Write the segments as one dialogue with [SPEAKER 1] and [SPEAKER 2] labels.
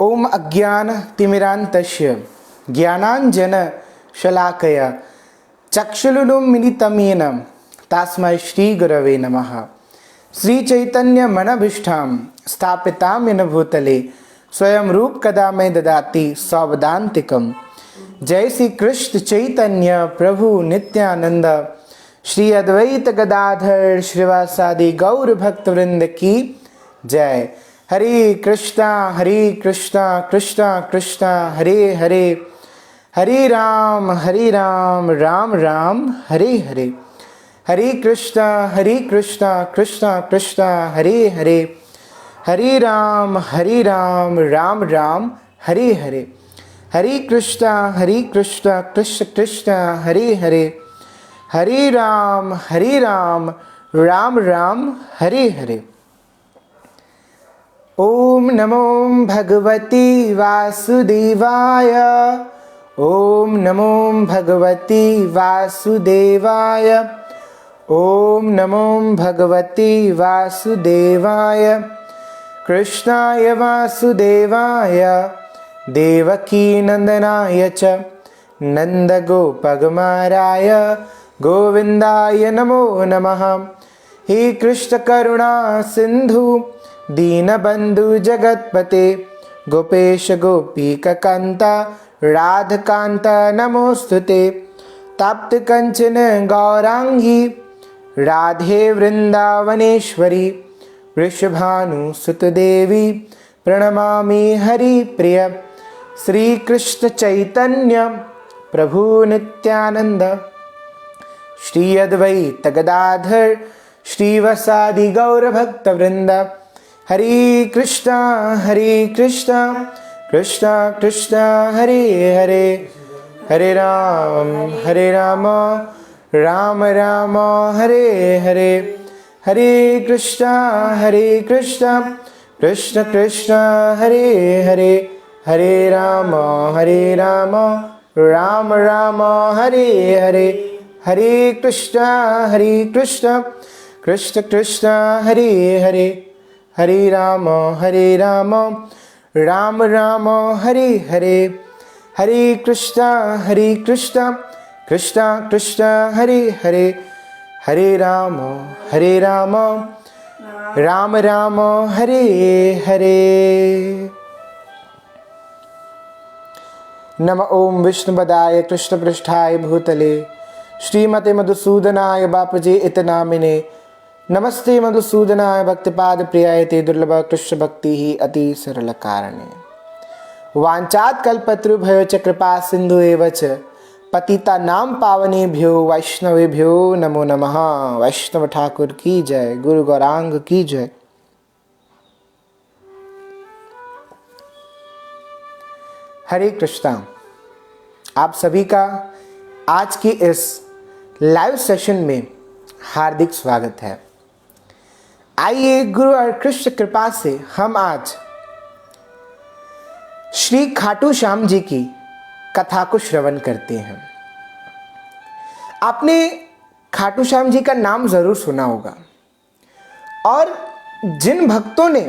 [SPEAKER 1] ओम अज्ञानतिमिरान्तस्य ज्ञानाञ्जनशलाकया चक्षुरुन्मिलितं येन तस्मै श्रीगुरवे नमः। श्रीचैतन्यमनभीष्टां स्थापितां येन भूतले स्वयं रूप कदा मयि ददाति सौवदान्तिकम्। जय श्री कृष्ण चैतन्य प्रभु नित्यानंद श्री अद्वैत गदाधर श्रीवासादि गौर भक्तवृंद की जय। हरे कृष्णा कृष्णा कृष्णा हरे हरे, हरे राम राम राम हरे हरे। हरे कृष्णा कृष्णा कृष्णा हरे हरे, हरे राम राम राम हरे हरे। हरे कृष्णा कृष्ण कृष्ण हरे हरे, हरे राम राम राम हरे हरे। ओम नमो भगवती वासुदेवाय, ओम नमो भगवती वासुदेवाय, ओम नमो भगवती वासुदेवाय। कृष्णाय वासुदेवाय देवकी नंदनाय च नंदगोपकुमाराय गोविंदाय नमो नमः। हे कृष्ण करुणा सिंधु दीनबंधु जगतपते गोपेश गोपीकान्ता राधकान्ता नमोस्तुते। तप्त कंचन गौरांगी राधे वृंदावनेश्वरी वृषभानुसुत देवी प्रणमामि हरिप्रिय। श्री कृष्ण चैतन्य प्रभु नित्यानंद श्री अद्वैत गदाधर श्रीवासादि गौर भक्तवृंद। हरे कृष्णा कृष्णा कृष्णा हरे हरे, हरे राम राम राम हरे हरे। हरे कृष्णा कृष्ण कृष्ण हरे हरे, हरे राम राम राम हरे हरे। हरे कृष्णा कृष्ण कृष्ण हरे हरे, हरे राम राम राम हरे हरे। हरे कृष्णा कृष्ण कृष्ण हरे हरे, हरे राम राम राम हरे हरे। नम ओम विष्णुपदाय कृष्णपृष्ठाय भूतले श्रीमते मधुसूदनाय बापजे इतनामिने। नमस्ते मधुसूदनाय भक्तिपाद प्रियाय ते दुर्लभ कृष्ण भक्ति ही अति सरल कारणे। वांचात कल्पतरुभ्यो च कृपा सिंधु एव च पतिता नाम पावनेभ्यो वैष्णवेभ्यो नमो नमः। वैष्णव ठाकुर की जय, गुरु गौरांग की जय। हरे कृष्णा। आप सभी का आज की इस लाइव सेशन में हार्दिक स्वागत है। आइए गुरु और कृष्ण कृपा से हम आज श्री खाटू श्याम जी की कथा को श्रवण करते हैं। आपने खाटू श्याम जी का नाम जरूर सुना होगा, और जिन भक्तों ने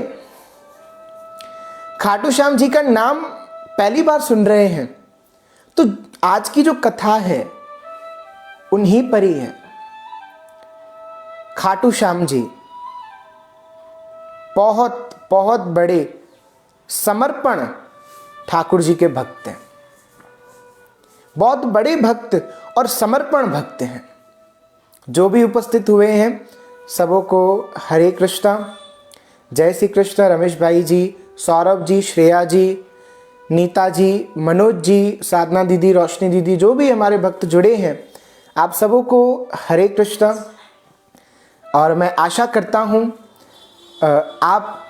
[SPEAKER 1] खाटू श्याम जी का नाम पहली बार सुन रहे हैं, तो आज की जो कथा है उन्हीं पर ही है। खाटू श्याम जी बहुत बड़े समर्पण ठाकुर जी के भक्त हैं, बहुत बड़े भक्त और समर्पण भक्त हैं। जो भी उपस्थित हुए हैं सबों को हरे कृष्णा, जय श्री कृष्ण। रमेश भाई जी, सौरभ जी, श्रेया जी, नीता जी, मनोज जी, साधना दीदी, रोशनी दीदी, जो भी हमारे भक्त जुड़े हैं, आप सबों को हरे कृष्णा। और मैं आशा करता हूँ आप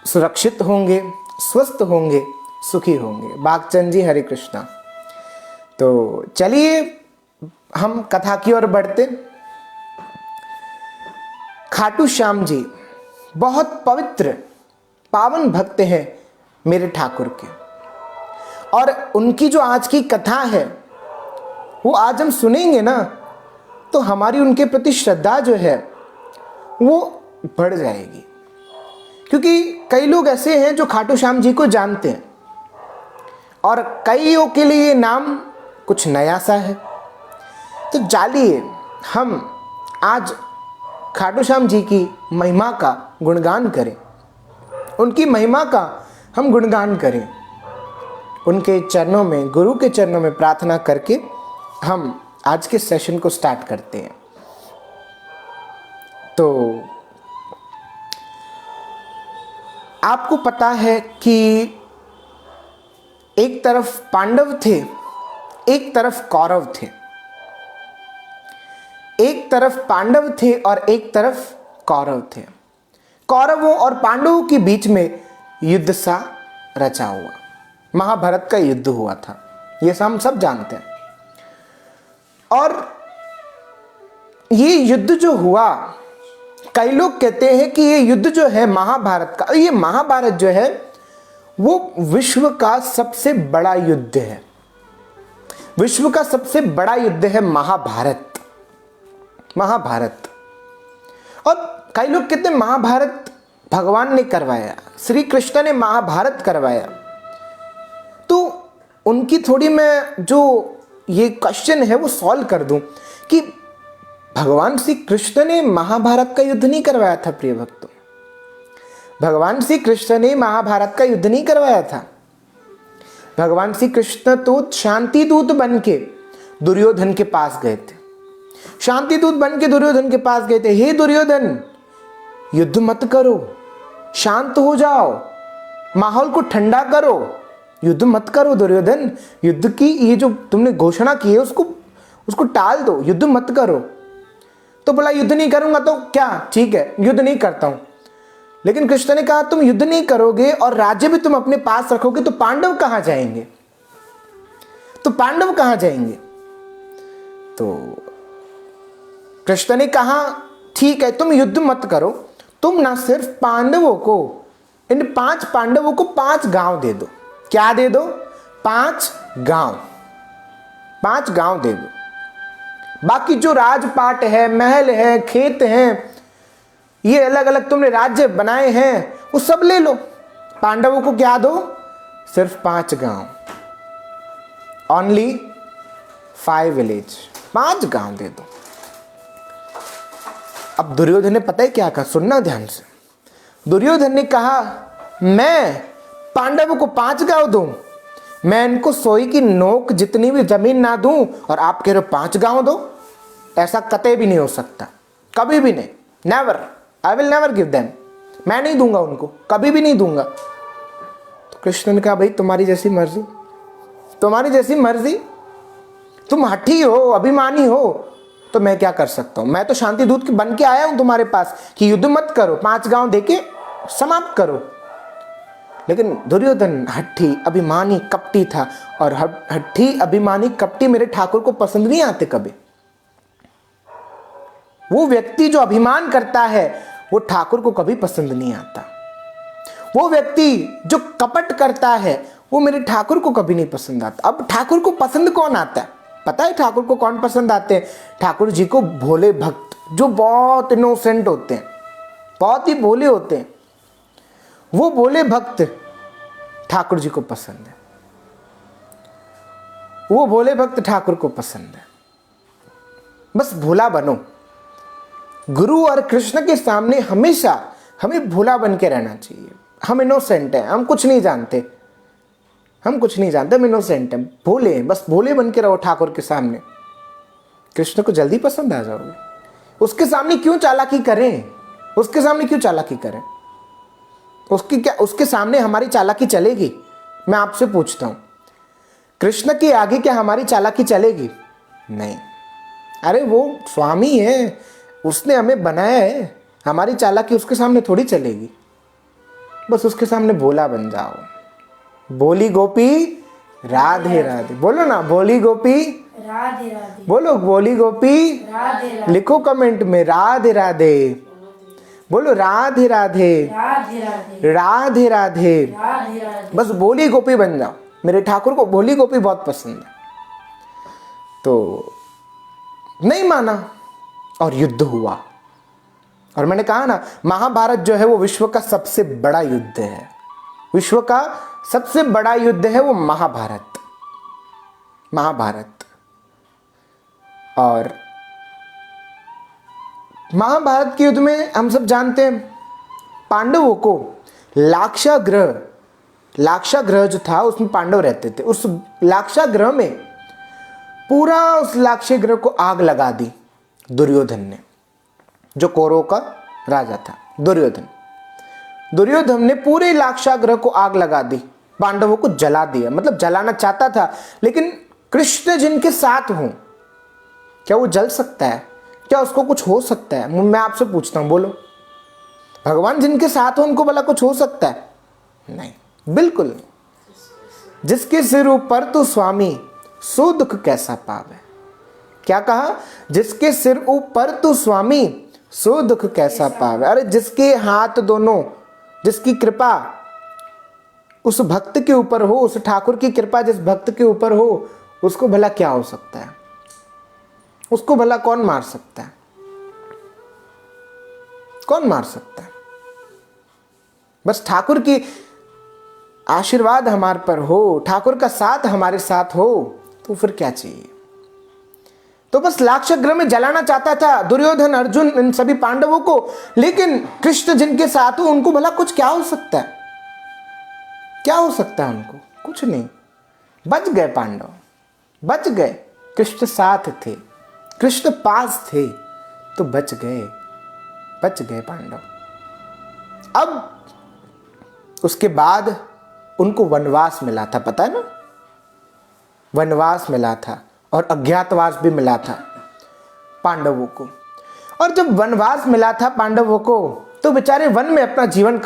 [SPEAKER 1] सुरक्षित होंगे, स्वस्थ होंगे, सुखी होंगे। बागचंद जी हरे कृष्णा। तो चलिए हम कथा की ओर बढ़ते। खाटू श्याम जी बहुत पवित्र पावन भक्त हैं मेरे ठाकुर के, और उनकी जो आज की कथा है वो आज हम सुनेंगे ना, तो हमारी उनके प्रति श्रद्धा जो है वो बढ़ जाएगी। क्योंकि कई लोग ऐसे हैं जो खाटू श्याम जी को जानते हैं, और कईयों के लिए ये नाम कुछ नया सा है। तो चलिए हम आज खाटू श्याम जी की महिमा का गुणगान करें, उनकी महिमा का हम गुणगान करें, उनके चरणों में, गुरु के चरणों में प्रार्थना करके हम आज के सेशन को स्टार्ट करते हैं। तो आपको पता है कि एक तरफ पांडव थे, एक तरफ कौरव थे। एक तरफ पांडव थे और एक तरफ कौरव थे। कौरवों और पांडवों के बीच में युद्ध सा रचा हुआ, महाभारत का युद्ध हुआ था, ये हम सब जानते हैं। और ये युद्ध जो हुआ, कई लोग कहते हैं कि ये युद्ध जो है महाभारत का, ये महाभारत जो है वो विश्व का सबसे बड़ा युद्ध है। विश्व का सबसे बड़ा युद्ध है महाभारत। महाभारत। और कई लोग कहते हैं महाभारत भगवान ने करवाया, श्री कृष्ण ने महाभारत करवाया। तो उनकी थोड़ी मैं जो ये क्वेश्चन है वो सॉल्व कर दूं कि भगवान श्री कृष्ण ने महाभारत का युद्ध नहीं करवाया था। प्रिय भक्तों, भगवान श्री कृष्ण ने महाभारत का युद्ध नहीं करवाया था। भगवान श्री कृष्ण तो शांति दूत बन के दुर्योधन के पास गए थे। शांति दूत बन के दुर्योधन के पास गए थे, हे दुर्योधन युद्ध मत करो, शांत हो जाओ, माहौल को ठंडा करो, युद्ध मत करो दुर्योधन, युद्ध की ये जो तुमने घोषणा की है उसको टाल दो, युद्ध मत करो। तो बोला युद्ध नहीं करूंगा तो क्या, ठीक है युद्ध नहीं करता हूं। लेकिन कृष्ण ने कहा तुम युद्ध नहीं करोगे और राज्य भी तुम अपने पास रखोगे तो पांडव कहां जाएंगे, तो पांडव कहां जाएंगे। तो कृष्ण ने कहा ठीक है तुम युद्ध मत करो, तुम ना सिर्फ पांडवों को, इन 5 पांडवों को 5 गांव दे दो। क्या दे दो? 5 गांव, 5 गांव दे दो। बाकी जो राजपाट है, महल है, खेत हैं, ये अलग अलग तुमने राज्य बनाए हैं, वो सब ले लो। पांडवों को क्या दो? सिर्फ 5 गांव, ओनली 5 विलेज, 5 गांव दे दो। अब दुर्योधन ने पता है क्या कहा, सुनना ध्यान से। दुर्योधन ने कहा मैं पांडवों को 5 गांव दूं, मैं इनको सोई की नोक जितनी भी जमीन ना दूं और आप कह रहे हो 5 गांव दो? ऐसा कतई भी नहीं हो सकता, कभी भी नहीं, never, I will never give them, मैं नहीं दूंगा उनको, कभी भी नहीं दूंगा। तो कृष्ण ने कहा भाई तुम्हारी जैसी मर्जी, तुम्हारी जैसी मर्जी, तुम हठी हो, अभिमानी हो, तो मैं क्या कर सकता हूं। मैं तो शांति दूत बन के आया हूं तुम्हारे पास कि युद्ध मत करो, 5 गांव देके समाप्त करो। लेकिन दुर्योधन हट्ठी, अभिमानी, कपटी था, और हट्ठी, अभिमानी, कपटी मेरे ठाकुर को पसंद नहीं आते कभी। वो व्यक्ति जो अभिमान करता है वो ठाकुर को कभी पसंद नहीं आता। वो व्यक्ति जो कपट करता है वो मेरे ठाकुर को कभी नहीं पसंद आता। अब ठाकुर को पसंद कौन आता है? पता है ठाकुर को कौन पसंद आते हैं? ठाकुर जी को भोले भक्त जो बहुत इनोसेंट होते हैं, बहुत ही भोले होते हैं, वो भोले भक्त ठाकुर जी को पसंद है। वो भोले भक्त ठाकुर को पसंद है। बस भोला बनो। गुरु और कृष्ण के सामने हमेशा हमें भोला बन के रहना चाहिए। हम इनोसेंट हैं, हम कुछ नहीं जानते, हम कुछ नहीं जानते, हम इनोसेंट हैं, भोले हैं, बस भोले बन के रहो ठाकुर के सामने, कृष्ण को जल्दी पसंद आ जाओगे। उसके सामने क्यों चालाकी करें? उसके सामने क्यों चालाकी करें? उसके सामने हमारी चालाकी चलेगी? मैं आपसे पूछता हूं, कृष्ण के आगे क्या हमारी चालाकी चलेगी? नहीं। अरे वो स्वामी है, उसने हमें बनाया है, हमारी चालाकी उसके सामने थोड़ी चलेगी। बस उसके सामने भोला बन जाओ। बोली गोपी राधे राधे, बोलो ना, बोली गोपी
[SPEAKER 2] राधे राधे,
[SPEAKER 1] बोलो, बोली गोपी
[SPEAKER 2] राधे राधे,
[SPEAKER 1] लिखो कमेंट में राधे राधे, बोलो राधे राधे
[SPEAKER 2] राधे राधे,
[SPEAKER 1] राधे राधे।
[SPEAKER 2] राधे राधे।
[SPEAKER 1] बस बोली गोपी बन जाओ। मेरे ठाकुर को बोली गोपी बहुत पसंद है। तो नहीं माना और युद्ध हुआ। और मैंने कहा ना, महाभारत जो है वो विश्व का सबसे बड़ा युद्ध है। विश्व का सबसे बड़ा युद्ध है वो महाभारत। महाभारत। और महाभारत के युद्ध में हम सब जानते हैं पांडवों को लाक्षागृह जो था उसमें पांडव रहते थे। उस लाक्षागृह में पूरा उस लाक्षागृह को आग लगा दी दुर्योधन ने, जो कौरवों का राजा था। दुर्योधन ने पूरे लाक्षागृह को आग लगा दी, पांडवों को जला दिया। मतलब जलाना चाहता था, लेकिन कृष्ण जिनके साथ हूं, क्या वो जल सकता है? क्या उसको कुछ हो सकता है? मैं आपसे पूछता हूं, बोलो। भगवान जिनके साथ हो उनको भला कुछ हो सकता है? नहीं, बिल्कुल नहीं। जिसके सिर ऊपर तू स्वामी, सो दुख कैसा पावे। क्या कहा? जिसके सिर ऊपर तू स्वामी, सो दुख कैसा पावे। अरे जिसके हाथ दोनों, जिसकी कृपा उस भक्त के ऊपर हो, उस ठाकुर की कृपा जिस भक्त के ऊपर हो, उसको भला क्या हो सकता है? उसको भला कौन मार सकता है? कौन मार सकता है? बस ठाकुर की आशीर्वाद हमारे पर हो, ठाकुर का साथ हमारे साथ हो, तो फिर क्या चाहिए? तो बस लाक्षागृह में जलाना चाहता था दुर्योधन, अर्जुन, इन सभी पांडवों को, लेकिन कृष्ण जिनके साथ हो उनको भला कुछ क्या हो सकता है? क्या हो सकता है उनको? कुछ नहीं। बच गए पांडव, बच गए। कृष्ण साथ थे, कृष्ण पास थे, तो बच गए पांडव। अब उसके बाद उनको वनवास मिला था, पता है ना? वनवास मिला था और अज्ञातवास भी मिला था पांडवों को। और जब वनवास मिला था पांडवों को, तो बेचारे वन में अपना जीवन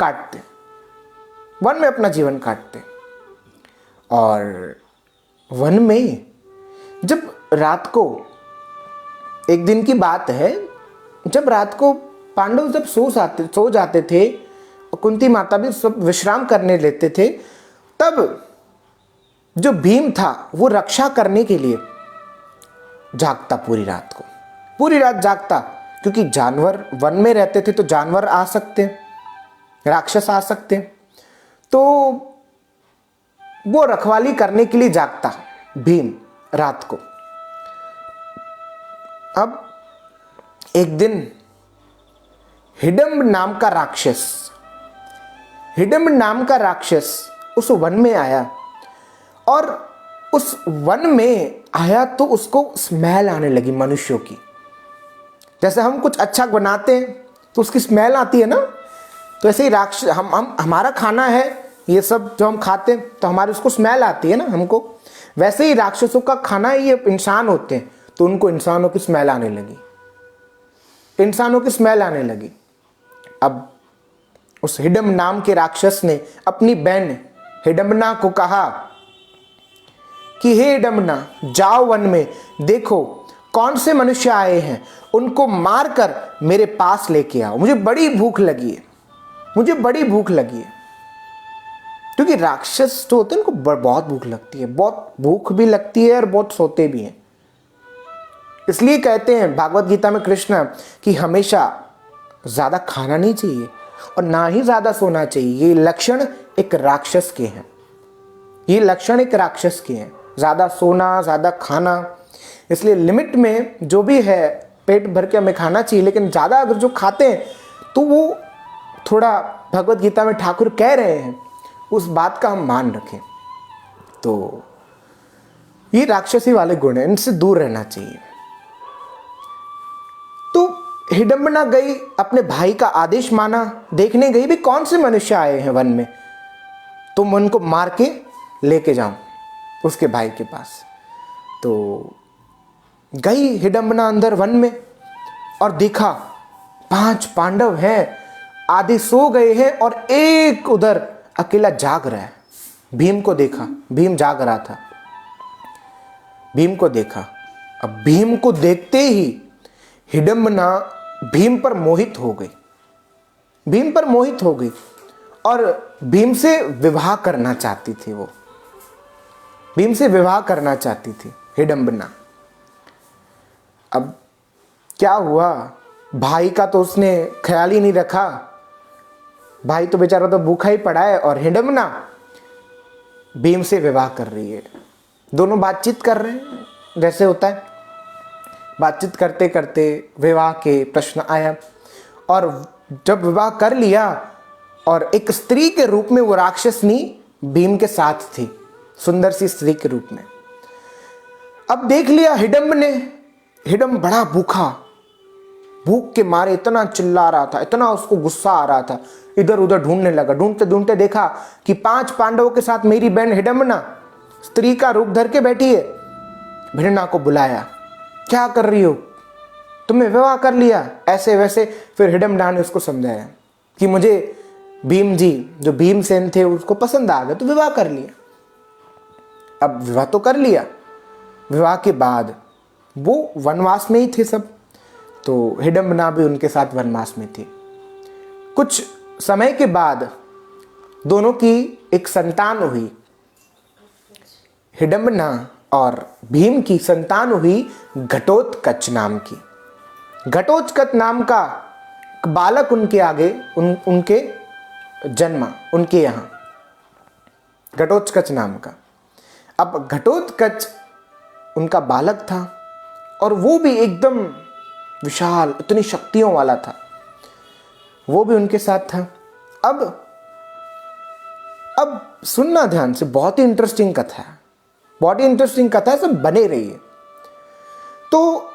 [SPEAKER 1] काटते। और वन में जब रात को, एक दिन की बात है, जब रात को पांडव जब सो जाते थे, कुंती माता भी सब विश्राम करने लेते थे, तब जो भीम था वो रक्षा करने के लिए जागता पूरी रात जागता, क्योंकि जानवर वन में रहते थे तो जानवर आ सकते, राक्षस आ सकते, तो वो रखवाली करने के लिए जागता भीम रात को। अब एक दिन हिडम्ब नाम का राक्षस उस वन में आया, और उस वन में आया तो उसको स्मेल आने लगी मनुष्यों की। जैसे हम कुछ अच्छा बनाते हैं तो उसकी स्मेल आती है ना, तो ऐसे ही राक्षस, हमारा खाना है ये सब जो हम खाते हैं, तो हमारी उसको स्मेल आती है ना हमको। वैसे ही राक्षसों का खाना ये इंसान होते हैं, तो उनको इंसानों की स्मेल आने लगी। अब उस हिडम्ब नाम के राक्षस ने अपनी बहन हिडम्बना को कहा कि हे हिडम्बना, जाओ वन में, देखो कौन से मनुष्य आए हैं, उनको मारकर मेरे पास लेके आओ, मुझे बड़ी भूख लगी है। क्योंकि राक्षस जो होते हैं उनको बहुत भूख लगती है, बहुत भूख भी लगती है और बहुत सोते भी हैं। इसलिए कहते हैं भागवत गीता में कृष्ण कि हमेशा ज्यादा खाना नहीं चाहिए और ना ही ज्यादा सोना चाहिए। ये लक्षण एक राक्षस के हैं, ज्यादा सोना, ज्यादा खाना। इसलिए लिमिट में जो भी है पेट भर के हमें खाना चाहिए, लेकिन ज्यादा अगर जो खाते हैं तो वो थोड़ा भगवत गीता में ठाकुर कह रहे हैं उस बात का हम मान रखें। तो ये राक्षसी वाले गुण हैं, इनसे दूर रहना चाहिए। तो हिडम्बना गई, अपने भाई का आदेश माना, देखने गई भी कौन से मनुष्य आए हैं वन में, तो मैं उनको मार के लेके जाऊं उसके भाई के पास। तो गई हिडम्बना अंदर वन में और देखा 5 पांडव हैं, आधे सो गए हैं और एक उधर अकेला जाग रहा है। भीम को देखा, भीम जाग रहा था, भीम को देखा। अब भीम को देखते ही हिडम्बना भीम पर मोहित हो गई और भीम से विवाह करना चाहती थी हिडम्बना। अब क्या हुआ, भाई का तो उसने ख्याल ही नहीं रखा, भाई तो बेचारा तो भूखा ही पड़ा है और हिडम्बा भीम से विवाह कर रही है। दोनों बातचीत कर रहे हैं, जैसे होता है। बातचीत करते करते विवाह के प्रश्न आया, और जब विवाह कर लिया और एक स्त्री के रूप में वो राक्षसनी भीम के साथ थी, सुंदर सी स्त्री के रूप में। अब देख लिया हिडम्ब बड़ा भूखा, भूख के मारे इतना चिल्ला रहा था, इतना उसको गुस्सा आ रहा था, इधर उधर ढूंढने लगा। ढूंढते ढूंढते देखा कि 5 पांडवों के साथ मेरी बहन हिडम्बा स्त्री का रूप धर के बैठी है। भिड़ना को बुलाया, क्या कर रही हो, तुमने विवाह कर लिया, ऐसे वैसे। फिर हिडम्बा ने उसको समझाया कि मुझे भीम जी, जो भीमसेन थे, उसको पसंद आ गया तो विवाह कर लिया। अब विवाह तो कर लिया, विवाह के बाद वो वनवास में ही थे सब, तो हिडम्बा भी उनके साथ वनवास में थी। कुछ समय के बाद दोनों की एक संतान हुई, हिडम्बा और भीम की संतान हुई घटोत्कच नाम की। घटोत्कच नाम का बालक उनके आगे उनके जन्मा, उनके यहाँ घटोत्कच नाम का। अब घटोत्कच उनका बालक था और वो भी एकदम विशाल, इतनी शक्तियों वाला था, वो भी उनके साथ था। अब सुनना ध्यान से, बहुत ही इंटरेस्टिंग कथा है, बहुत ही इंटरेस्टिंग कथा है, सब बने रहिए। तो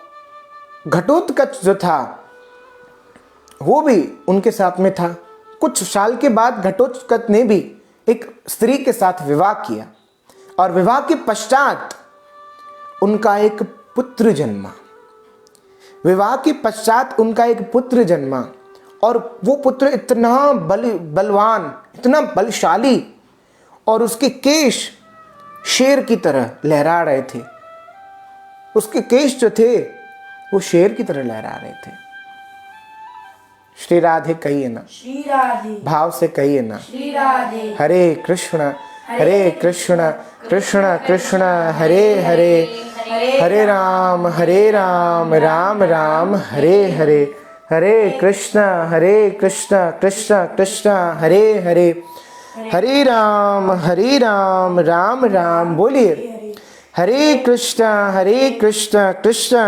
[SPEAKER 1] घटोत्कच जो था वो भी उनके साथ में था। कुछ साल के बाद घटोत्कच ने भी एक स्त्री के साथ विवाह किया और विवाह के पश्चात उनका एक पुत्र जन्मा। विवाह के पश्चात उनका एक पुत्र जन्मा और वो पुत्र इतना बलवान, इतना बलशाली, और उसके केश शेर की तरह लहरा रहे थे। उसके केश जो थे वो शेर की तरह लहरा रहे थे। श्री राधे कहिए ना,
[SPEAKER 2] श्री राधे,
[SPEAKER 1] भाव से कहिए ना,
[SPEAKER 2] श्री राधे।
[SPEAKER 1] हरे कृष्ण कृष्ण कृष्ण हरे हरे, हरे राम राम राम हरे हरे, हरे कृष्ण कृष्ण कृष्ण हरे हरे, हरे राम राम राम बोलिए, हरे कृष्ण कृष्ण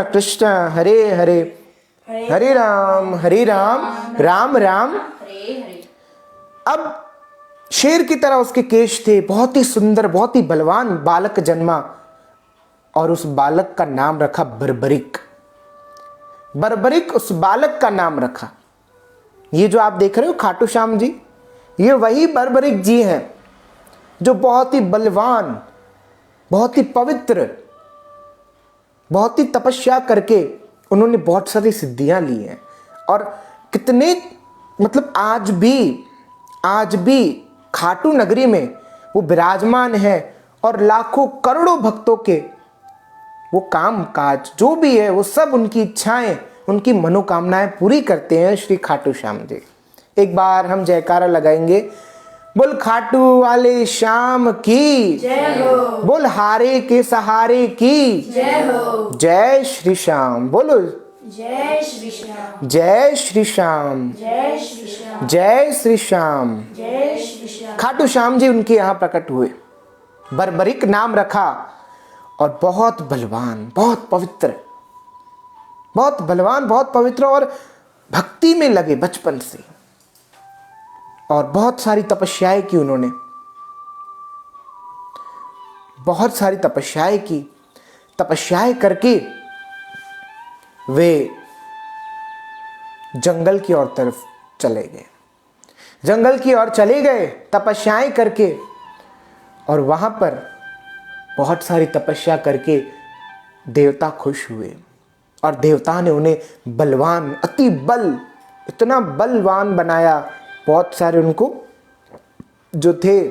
[SPEAKER 1] कृष्ण हरे हरे, हरे राम राम राम। अब शेर की तरह उसके केश थे, बहुत ही सुंदर, बहुत ही बलवान बालक जन्मा और उस बालक का नाम रखा बर्बरिक। बर्बरिक उस बालक का नाम रखा। ये जो आप देख रहे हो खाटू श्याम जी, ये वही बर्बरिक जी हैं जो बहुत ही बलवान, बहुत ही पवित्र, बहुत ही तपस्या करके उन्होंने बहुत सारी सिद्धियां ली हैं। और कितने, मतलब आज भी खाटू नगरी में वो विराजमान है और लाखों करोड़ों भक्तों के वो काम काज जो भी है वो सब उनकी इच्छाएं, उनकी मनोकामनाएं पूरी करते हैं श्री खाटू श्याम जी। एक बार हम जयकारा लगाएंगे, बोल खाटू वाले श्याम की
[SPEAKER 2] जय हो,
[SPEAKER 1] बोल हारे के सहारे की
[SPEAKER 2] जय हो,
[SPEAKER 1] जय श्री श्याम। बोलो
[SPEAKER 2] जय श्री श्याम,
[SPEAKER 1] जय श्री श्याम,
[SPEAKER 2] जय श्री श्याम,
[SPEAKER 1] जय श्री श्याम।
[SPEAKER 2] जय श्री श्याम।
[SPEAKER 1] खाटू श्याम जी उनके यहाँ प्रकट हुए, बर्बरिक नाम रखा और बहुत बलवान, बहुत पवित्र, बहुत बलवान, बहुत पवित्र और भक्ति में लगे बचपन से, और बहुत सारी तपस्याएं की उन्होंने, बहुत सारी तपस्याएं की। तपस्याएं करके वे जंगल की ओर तरफ चले गए, जंगल की ओर चले गए तपस्याएं करके, और वहां पर बहुत सारी तपस्या करके देवता खुश हुए और देवता ने उन्हें बलवान, अति बल, इतना बलवान बनाया। बहुत सारे उनको जो थे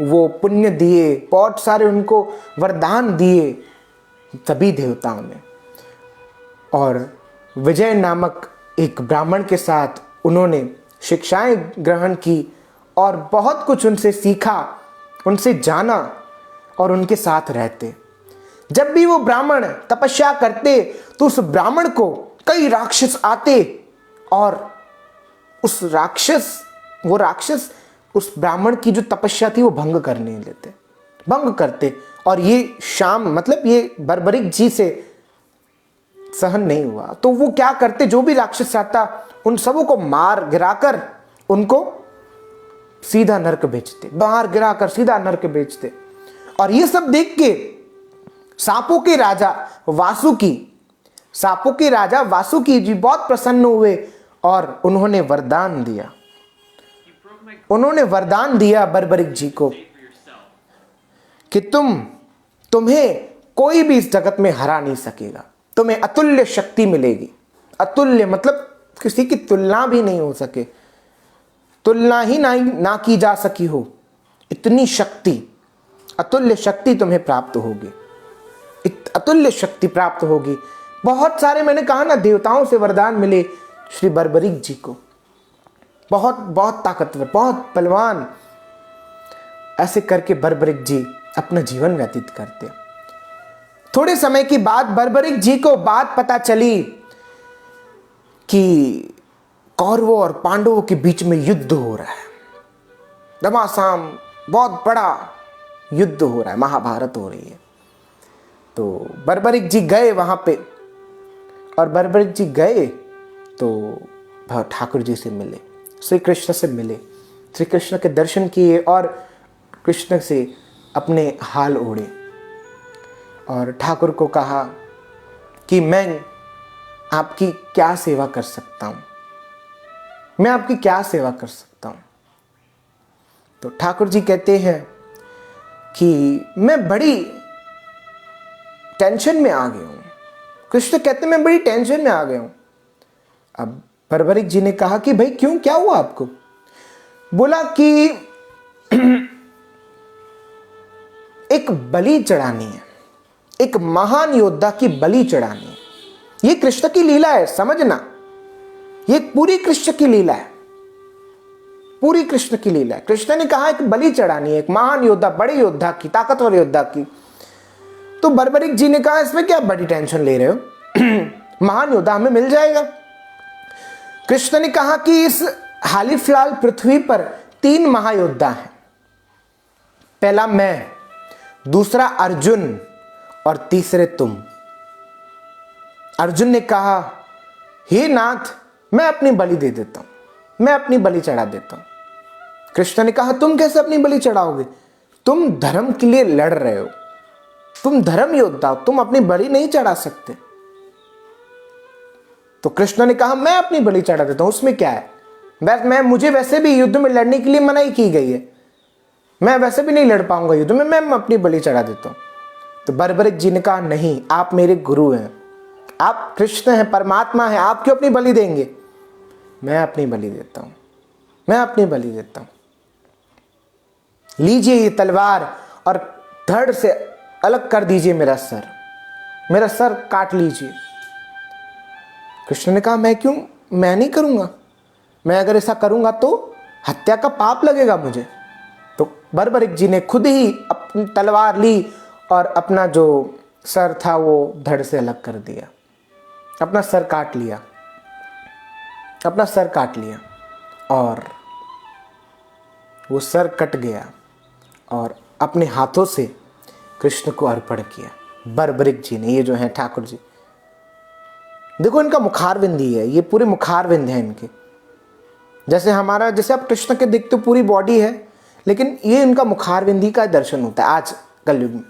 [SPEAKER 1] वो पुण्य दिए, बहुत सारे उनको वरदान दिए सभी देवताओं ने। और विजय नामक एक ब्राह्मण के साथ उन्होंने शिक्षाएं ग्रहण की और बहुत कुछ उनसे सीखा, उनसे जाना और उनके साथ रहते। जब भी वो ब्राह्मण तपस्या करते तो उस ब्राह्मण को कई राक्षस आते और उस राक्षस वो राक्षस उस ब्राह्मण की जो तपस्या थी वो भंग करने लेते, भंग करते, और ये शाम मतलब ये बर्बरिक जी से सहन नहीं हुआ। तो वो क्या करते, जो भी राक्षस आता उन सबों को मार गिराकर उनको सीधा नरक भेजते, बाहर गिराकर सीधा नरक भेजते। और ये सब देख के सांपों के राजा वासुकी जी बहुत प्रसन्न हुए और उन्होंने वरदान दिया बर्बरिक जी को कि तुम्हें कोई भी इस जगत में हरा नहीं सकेगा, तुम्हें अतुल्य शक्ति मिलेगी। अतुल्य मतलब किसी की तुलना भी नहीं हो सके, तुलना ही ना की जा सकी हो, इतनी शक्ति, अतुल्य शक्ति तुम्हें प्राप्त होगी, अतुल्य शक्ति प्राप्त होगी। बहुत सारे, मैंने कहा ना, देवताओं से वरदान मिले श्री बर्बरिक जी को, बहुत बहुत ताकतवर, बहुत बलवान। ऐसे करके बर्बरिक जी अपना जीवन व्यतीत करते। थोड़े समय की बाद बर्बरिक जी को बात पता चली कि कौरवों और पांडवों के बीच में युद्ध हो रहा है, घमासान बहुत बड़ा युद्ध हो रहा है, महाभारत हो रही है। तो बर्बरिक जी गए वहां पे, और बर्बरिक जी गए तो ठाकुर जी से मिले, श्री कृष्ण से मिले, श्री कृष्ण के दर्शन किए और कृष्ण से अपने हाल ओढ़े और ठाकुर को कहा कि मैं आपकी क्या सेवा कर सकता हूं, मैं आपकी क्या सेवा कर सकता हूं। तो ठाकुर जी कहते हैं कि मैं बड़ी टेंशन में आ गया हूं। कृष्ण कहते मैं बड़ी टेंशन में आ गया हूं। अब बर्बरिक जी ने कहा कि भाई क्यों, क्या हुआ आपको? बोला कि एक बलि चढ़ानी है, एक महान योद्धा की बलि चढ़ानी है। ये कृष्ण की लीला है, समझना, ये पूरी कृष्ण की लीला है, पूरी कृष्ण की लीला है। कृष्ण ने कहा एक बलि चढ़ानी है, एक महान योद्धा, बड़े योद्धा की, ताकतवर योद्धा की। तो बर्बरिक जी ने कहा इसमें क्या बड़ी टेंशन ले रहे हो, महान योद्धा हमें मिल जाएगा। कृष्ण ने कहा कि इस हाल ही फिलहाल पृथ्वी पर 3 महायोद्धा हैं, पहला मैं, दूसरा अर्जुन और तीसरे तुम। अर्जुन ने कहा हे नाथ, मैं अपनी बलि दे देता हूं, मैं अपनी बलि चढ़ा देता हूं। कृष्ण ने कहा तुम कैसे अपनी बलि चढ़ाओगे, तुम धर्म के लिए लड़ रहे हो, तुम धर्म योद्धा हो, तुम अपनी बलि नहीं चढ़ा सकते। तो कृष्ण ने कहा मैं अपनी बलि चढ़ा देता हूं, उसमें क्या है, मुझे वैसे भी युद्ध में लड़ने के लिए मनाही की गई है, मैं वैसे भी नहीं लड़ पाऊंगा युद्ध में, मैं अपनी बलि चढ़ा देता हूं। तो बर्बरिक जी ने कहा नहीं, आप मेरे गुरु हैं, आप कृष्ण हैं, परमात्मा हैं, आप क्यों अपनी बलि देंगे? मैं अपनी बलि देता हूं, मैं अपनी बलि देता हूं। लीजिए ये तलवार और धड़ से अलग कर दीजिए मेरा सर काट लीजिए। कृष्ण ने कहा मैं क्यों, मैं नहीं करूंगा, मैं अगर ऐसा करूंगा तो हत्या का पाप लगेगा मुझे। तो बर्बरिक जी ने खुद ही अपनी तलवार ली और अपना जो सर था वो धड़ से अलग कर दिया, अपना सर काट लिया, अपना सर काट लिया, और वो सर कट गया और अपने हाथों से कृष्ण को अर्पण किया बर्बरिक जी ने। ये जो है ठाकुर जी, देखो इनका मुखारविंद ही है, ये पूरे मुखारविंद है इनके, जैसे हमारा, जैसे आप कृष्ण के देखते हो पूरी बॉडी है, लेकिन ये इनका मुखारविंदी का दर्शन होता है आज कलयुग में।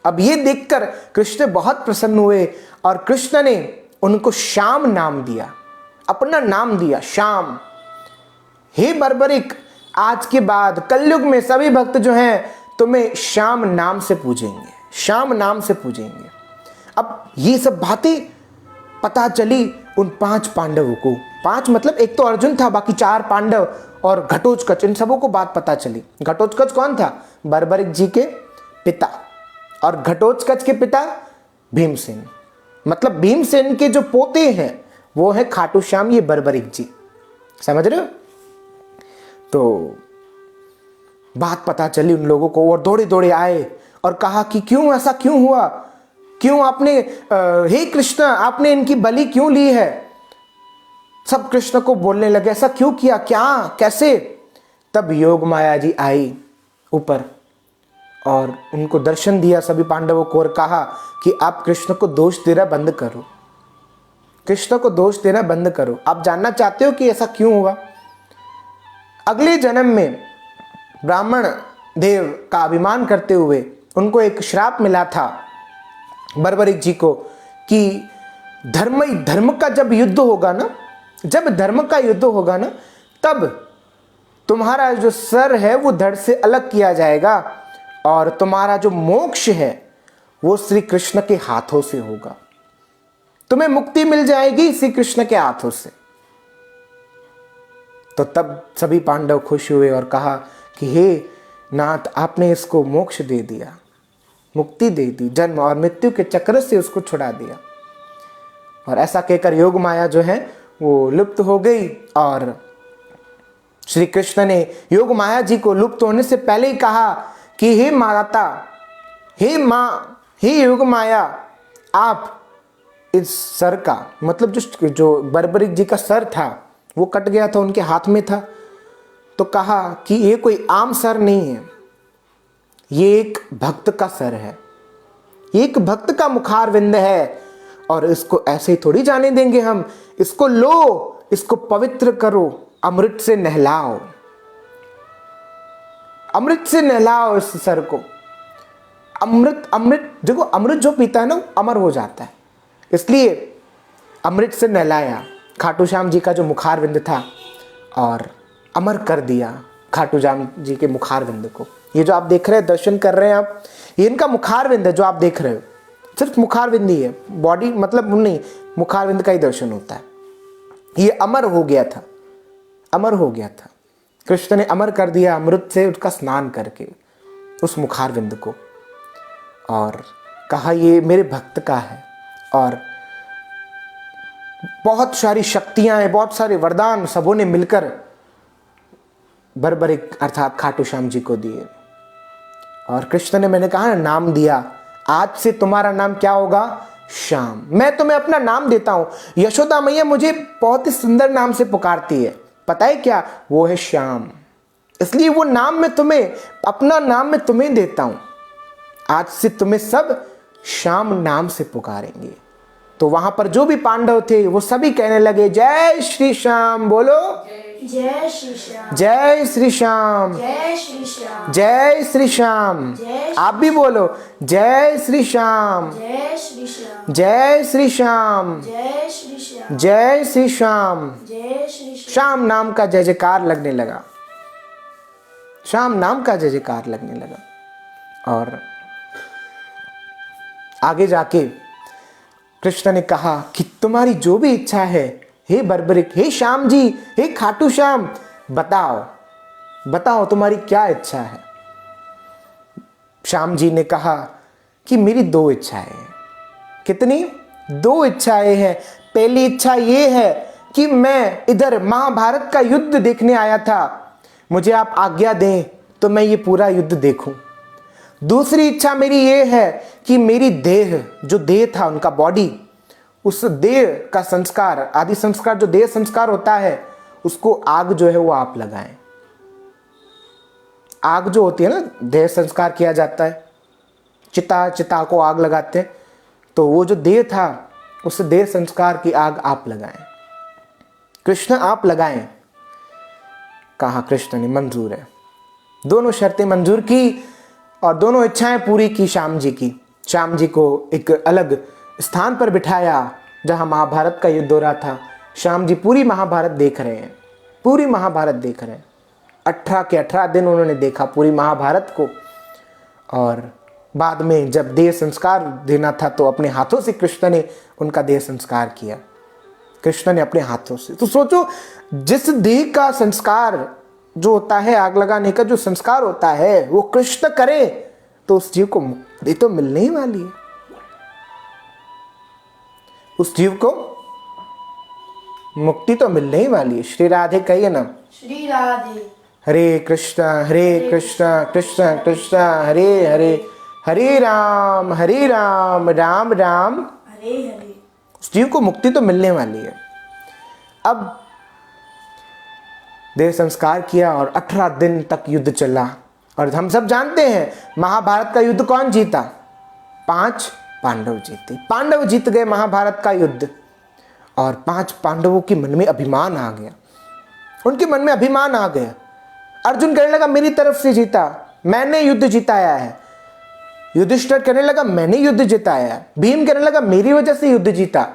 [SPEAKER 1] अब ये देखकर कृष्ण बहुत प्रसन्न हुए और कृष्ण ने उनको श्याम नाम दिया, अपना नाम दिया श्याम। हे बर्बरिक, आज के बाद कलयुग में सभी भक्त जो हैं तुम्हें श्याम नाम से पूजेंगे, श्याम नाम से पूजेंगे। अब ये सब बातें पता चली उन 5 पांडवों को, 5 मतलब एक तो अर्जुन था, बाकी 4 पांडव और घटोत्कच, इन सबों को बात पता चली। घटोत्कच कौन था? बर्बरिक जी के पिता, और घटोत्कच के पिता भीमसेन, मतलब भीमसेन के जो पोते हैं वो है खाटू श्याम, ये बर्बरिक जी, समझ रहे हो? तो बात पता चली उन लोगों को और दौड़े दौड़े आए और कहा कि क्यों, ऐसा क्यों हुआ, क्यों आपने, हे कृष्ण आपने इनकी बलि क्यों ली है? सब कृष्ण को बोलने लगे, ऐसा क्यों किया, क्या, कैसे। तब योग माया जी आई ऊपर और उनको दर्शन दिया सभी पांडवों को और कहा कि आप कृष्ण को दोष देना बंद करो, कृष्ण को दोष देना बंद करो। आप जानना चाहते हो कि ऐसा क्यों हुआ? अगले जन्म में ब्राह्मण देव का अभिमान करते हुए उनको एक श्राप मिला था बर्बरिक जी को कि धर्म का जब युद्ध होगा ना, जब धर्म का युद्ध होगा ना, तब तुम्हारा जो सर है वो धड़ से अलग किया जाएगा और तुम्हारा जो मोक्ष है वो श्री कृष्ण के हाथों से होगा, तुम्हें मुक्ति मिल जाएगी श्री कृष्ण के हाथों से। तो तब सभी पांडव खुश हुए और कहा कि हे नाथ, आपने इसको मोक्ष दे दिया, मुक्ति दे दी, जन्म और मृत्यु के चक्र से उसको छुड़ा दिया। और ऐसा कहकर योग माया जो है वो लुप्त हो गई और श्री कृष्ण ने योग माया जी को लुप्त होने से पहले ही कहा कि हे माता, हे माँ, हे योग माया, आप इस सर का, मतलब जो बर्बरिक जी का सर था वो कट गया था, उनके हाथ में था, तो कहा कि ये कोई आम सर नहीं है, ये एक भक्त का सर है, एक भक्त का मुखारविंद है और इसको ऐसे ही थोड़ी जाने देंगे हम, इसको लो, इसको पवित्र करो, अमृत से नहलाओ, अमृत से नहलाओ इस सर को। अमृत देखो, अमृत जो पीता है ना अमर हो जाता है, इसलिए अमृत से नहलाया खाटू श्याम जी का जो मुखारविंद था और अमर कर दिया खाटू श्याम जी के मुखारविंद को। ये जो आप देख रहे हैं, दर्शन कर रहे हैं आप, ये इनका मुखारविंद है जो आप देख रहे हो, सिर्फ मुखारविंद ही है, बॉडी मतलब नहीं, मुखारविंद का ही दर्शन होता है। ये अमर हो गया था, अमर हो गया था, कृष्ण ने अमर कर दिया अमृत से उसका स्नान करके उस मुखारविंद को, और कहा ये मेरे भक्त का है और बहुत सारी शक्तियां हैं, बहुत सारे वरदान सबों ने मिलकर बर्बरिक अर्थात खाटू श्याम जी को दिए। और कृष्ण ने, मैंने कहा नाम दिया, आज से तुम्हारा नाम क्या होगा? श्याम। मैं तुम्हें अपना नाम देता हूं। यशोदा मैया मुझे बहुत ही सुंदर नाम से पुकारती है, पता है क्या? वो है श्याम। इसलिए वो नाम मैं तुम्हें, अपना नाम मैं तुम्हें देता हूं। आज से तुम्हें सब श्याम नाम से पुकारेंगे। तो वहां पर जो भी पांडव थे वो सभी कहने लगे, जय श्री श्याम। बोलो,
[SPEAKER 2] जय श्री श्याम,
[SPEAKER 1] जय श्री श्याम,
[SPEAKER 2] जय श्री श्याम,
[SPEAKER 1] जय श्री श्याम।
[SPEAKER 2] जय
[SPEAKER 1] आप भी बोलो, जय श्री श्याम,
[SPEAKER 2] जय श्री श्याम,
[SPEAKER 1] जय श्री श्याम,
[SPEAKER 2] जय श्री श्याम,
[SPEAKER 1] जय श्री श्याम।
[SPEAKER 2] जय श्री श्याम।
[SPEAKER 1] श्याम नाम का जय जयकार लगने लगा, श्याम नाम का जय जयकार लगने लगा। और आगे जाके कृष्ण ने कहा कि तुम्हारी जो भी इच्छा है, हे बर्बरिक, हे श्याम जी, हे खाटू श्याम, बताओ बताओ तुम्हारी क्या इच्छा है। श्याम जी ने कहा कि मेरी दो इच्छाएं हैं। कितनी? दो इच्छाएं हैं। पहली इच्छा ये है कि मैं इधर महाभारत का युद्ध देखने आया था, मुझे आप आज्ञा दें तो मैं ये पूरा युद्ध देखूं। दूसरी इच्छा मेरी ये है कि मेरी देह, जो देह था उनका बॉडी, उस देह का संस्कार, आदि संस्कार, जो देह संस्कार होता है, उसको आग जो है वो आप लगाएं। आग जो होती है ना, देह संस्कार किया जाता है, चिता को आग लगाते हैं, तो वो जो देह था उस देह संस्कार की आग आप लगाएं। कृष्ण आप लगाएं। कहा कृष्ण ने मंजूर है। दोनों शर्तें मंजूर की और दोनों इच्छाएं पूरी की श्याम जी की। श्याम जी को एक अलग स्थान पर बिठाया जहां महाभारत का युद्ध हो रहा था। श्याम जी पूरी महाभारत देख रहे हैं, पूरी महाभारत देख रहे हैं। 18 के 18 दिन उन्होंने देखा पूरी महाभारत को। और बाद में जब देह संस्कार देना था तो अपने हाथों से कृष्ण ने उनका देह संस्कार किया, कृष्ण ने अपने हाथों से। तो सोचो, जिस देह का संस्कार जो होता है, आग लगाने का जो संस्कार होता है, वो कृष्ण करे तो उस जीव को मुक्ति तो मिलने ही वाली है। उस जीव को मुक्ति तो मिलने ही वाली है। श्री राधे कहिए ना।
[SPEAKER 2] श्री राधे।
[SPEAKER 1] हरे कृष्ण कृष्ण कृष्ण हरे हरे, हरे राम राम राम
[SPEAKER 2] हरे हरे।
[SPEAKER 1] उस जीव को मुक्ति तो मिलने वाली है। अब देह संस्कार किया और 18 दिन तक युद्ध चला। और हम सब जानते हैं महाभारत का युद्ध कौन जीता? 5 पांडव जीते। पांडव जीत गए महाभारत का युद्ध। और 5 पांडवों के मन में अभिमान आ गया, उनके मन में अभिमान आ गया। अर्जुन कहने लगा मेरी तरफ से जीता, मैंने युद्ध जिताया है। युधिष्ठिर कहने लगा मैंने युद्ध जिताया है। भीम कहने लगा मेरी वजह से युद्ध जीता।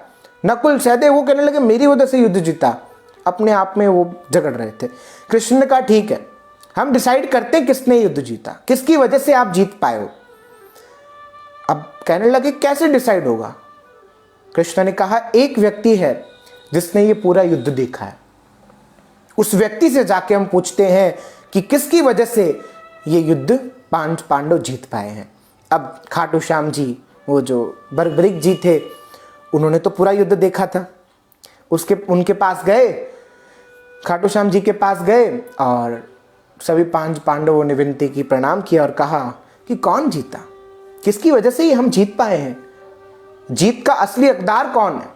[SPEAKER 1] नकुल सहदेव वो कहने लगे मेरी वजह से युद्ध जीता। अपने आप में वो झगड़ रहे थे। कृष्ण ने कहा ठीक है, हम डिसाइड करते हैं किसने युद्ध जीता, किसकी वजह से आप जीत पाए हो। अब कहने लगे कैसे डिसाइड होगा? कृष्ण ने कहा एक व्यक्ति है जिसने ये पूरा युद्ध देखा है, उस व्यक्ति से जाके हम पूछते हैं कि किसकी वजह से ये युद्ध 5 पांडव जीत पाए हैं। अब खाटू श्याम जी, वो जो बर्बरीक जी थे, उन्होंने तो पूरा युद्ध देखा था। उनके पास गए, खाटू श्याम जी के पास गए और सभी 5 पांडवों ने विनती की, प्रणाम किया और कहा कि कौन जीता, किसकी वजह से ये हम जीत पाए हैं, जीत का असली हकदार कौन है?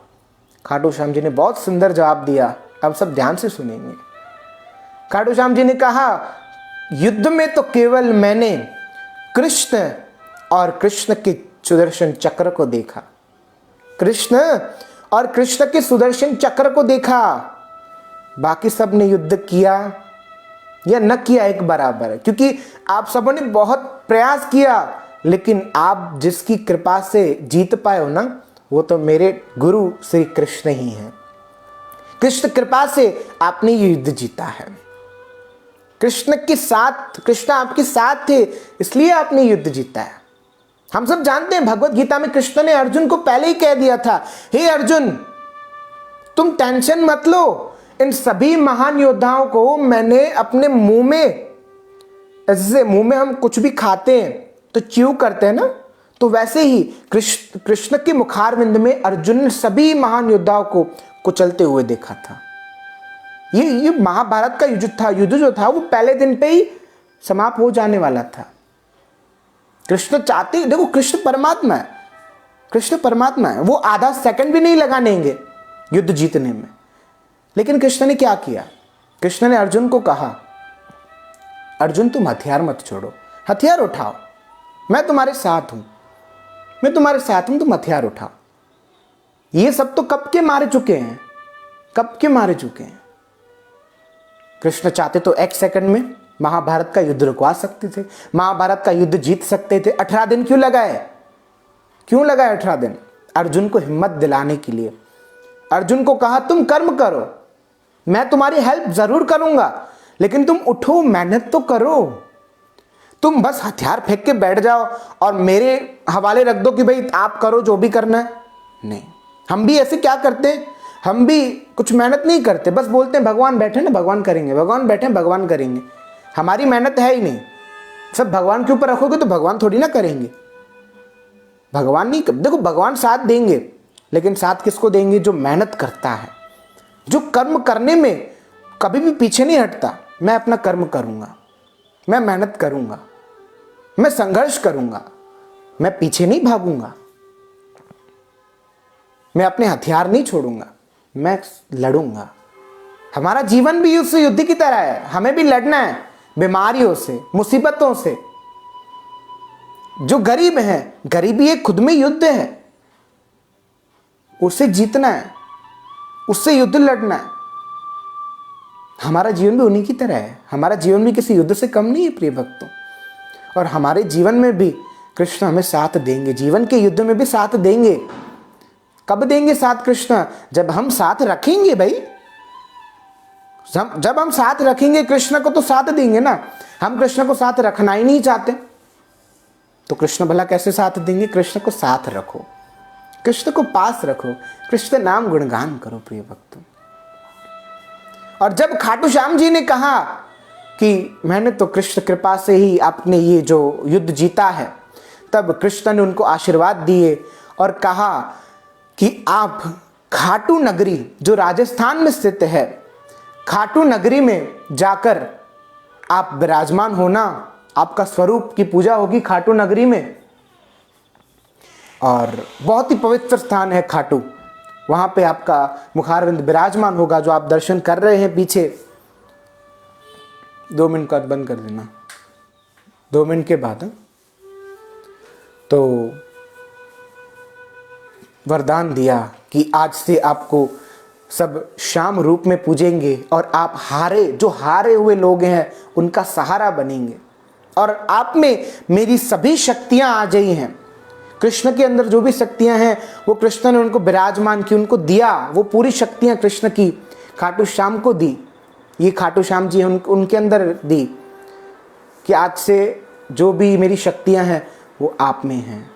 [SPEAKER 1] खाटू श्याम जी ने बहुत सुंदर जवाब दिया। अब सब ध्यान से सुनेंगे। खाटू श्याम जी ने कहा युद्ध में तो केवल मैंने कृष्ण और कृष्ण के सुदर्शन चक्र को देखा। कृष्ण और कृष्ण के सुदर्शन चक्र को देखा, बाकी सब ने युद्ध किया या न किया एक बराबर है, क्योंकि आप सबों ने बहुत प्रयास किया, लेकिन आप जिसकी कृपा से जीत पाए हो ना, वो तो मेरे गुरु श्री कृष्ण ही हैं। कृष्ण कृपा से आपने ये युद्ध जीता है। कृष्ण के साथ, कृष्ण आपके साथ थे, इसलिए आपने युद्ध जीता है। हम सब जानते हैं भगवत गीता में कृष्ण ने अर्जुन को पहले ही कह दिया था, हे अर्जुन तुम टेंशन मत लो, इन सभी महान योद्धाओं को मैंने अपने मुंह में, ऐसे मुंह में हम कुछ भी खाते हैं तो च्यू करते हैं ना, तो वैसे ही कृष्ण के मुखारविंद में अर्जुन ने सभी महान योद्धाओं को कुचलते हुए देखा था। ये महाभारत का युद्ध जो था वो पहले दिन पे ही समाप्त हो जाने वाला था। कृष्ण चाहते, देखो कृष्ण परमात्मा है, कृष्ण परमात्मा है, वो आधा सेकंड भी नहीं लगाने देंगे युद्ध जीतने में। लेकिन कृष्ण ने क्या किया? कृष्ण ने अर्जुन को कहा अर्जुन तुम हथियार मत छोड़ो, हथियार उठाओ, मैं तुम्हारे साथ हूं, मैं तुम्हारे साथ हूं, तुम हथियार उठाओ। ये सब तो कब के मारे चुके हैं, कब के मारे चुके हैं। कृष्ण चाहते तो एक सेकंड में महाभारत का युद्ध रुकवा सकते थे, महाभारत का युद्ध जीत सकते थे। 18 दिन क्यों लगाए? क्यों लगाए 18 दिन? अर्जुन को हिम्मत दिलाने के लिए। अर्जुन को कहा तुम कर्म करो, मैं तुम्हारी हेल्प जरूर करूंगा, लेकिन तुम उठो, मेहनत तो करो। तुम बस हथियार फेंक के बैठ जाओ और मेरे हवाले रख दो कि भाई आप करो जो भी करना है। नहीं, हम भी ऐसे क्या करते हैं, हम भी कुछ मेहनत नहीं करते, बस बोलते हैं भगवान बैठे ना भगवान करेंगे, भगवान बैठे भगवान करेंगे। हमारी मेहनत है ही नहीं, सब भगवान के ऊपर रखोगे तो भगवान थोड़ी ना करेंगे। भगवान नहीं, देखो भगवान साथ देंगे, लेकिन साथ किसको देंगे? जो मेहनत करता है, जो कर्म करने में कभी भी पीछे नहीं हटता। मैं अपना कर्म करूंगा, मैं मेहनत करूंगा, मैं संघर्ष करूंगा, मैं पीछे नहीं भागूंगा, मैं अपने हथियार नहीं छोड़ूंगा, मैं लड़ूंगा। हमारा जीवन भी उस युद्ध की तरह है, हमें भी लड़ना है बीमारियों से, मुसीबतों से। जो गरीब हैं, गरीबी एक खुद में युद्ध है, उसे जीतना है, उससे युद्ध लड़ना है। हमारा जीवन भी उन्हीं की तरह है, हमारा जीवन भी किसी युद्ध से कम नहीं है प्रिय भक्तों। और हमारे जीवन में भी कृष्ण हमें साथ देंगे, जीवन के युद्ध में भी साथ देंगे। कब देंगे साथ कृष्ण? जब हम साथ रखेंगे भाई, जब हम साथ रखेंगे कृष्ण को तो साथ देंगे ना। हम कृष्ण को साथ रखना ही नहीं चाहते तो कृष्ण भला कैसे साथ देंगे? कृष्ण को साथ रखो, कृष्ण को पास रखो, कृष्ण नाम गुणगान करो प्रिय भक्तों। और जब खाटू श्याम जी ने कहा कि मैंने तो कृष्ण कृपा से ही आपने ये जो युद्ध जीता है, तब कृष्ण ने उनको आशीर्वाद दिए और कहा कि आप खाटू नगरी जो राजस्थान में स्थित है, खाटू नगरी में जाकर आप विराजमान होना, आपका स्वरूप की पूजा होगी खाटू नगरी में। और बहुत ही पवित्र स्थान है खाटू, वहां पे आपका मुखारविंद विराजमान होगा, जो आप दर्शन कर रहे हैं पीछे। 2 मिनट का बंद कर देना, 2 मिनट के बाद। तो वरदान दिया कि आज से आपको सब श्याम रूप में पूजेंगे और आप जो हारे हुए लोग हैं उनका सहारा बनेंगे, और आप में मेरी सभी शक्तियां आ गई हैं। कृष्ण के अंदर जो भी शक्तियां हैं वो कृष्ण ने उनको विराजमान की, उनको दिया। वो पूरी शक्तियां कृष्ण की खाटू श्याम को दी। ये खाटू श्याम जी उनके अंदर दी कि आज से जो भी मेरी शक्तियां हैं वो आप में हैं।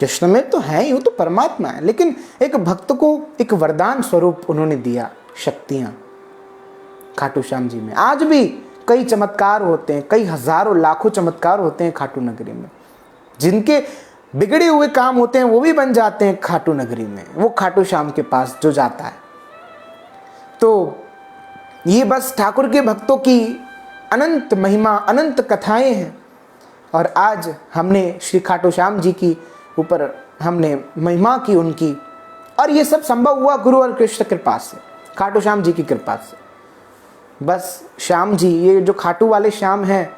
[SPEAKER 1] कृष्ण में तो है ही, वो तो परमात्मा है, लेकिन एक भक्त को एक वरदान स्वरूप उन्होंने दिया शक्तियां खाटू श्याम जी में। आज भी कई चमत्कार होते हैं, कई हजारों लाखों चमत्कार होते हैं खाटू नगरी में। जिनके बिगड़े हुए काम होते हैं वो भी बन जाते हैं खाटू नगरी में, वो खाटू श्याम के पास जो जाता है। तो ये बस ठाकुर के भक्तों की अनंत महिमा, अनंत कथाएं हैं। और आज हमने श्री खाटू श्याम जी की ऊपर हमने महिमा की उनकी, और ये सब संभव हुआ गुरु और कृष्ण कृपा से, खाटू श्याम जी की कृपा से। बस श्याम जी, ये जो खाटू वाले श्याम हैं,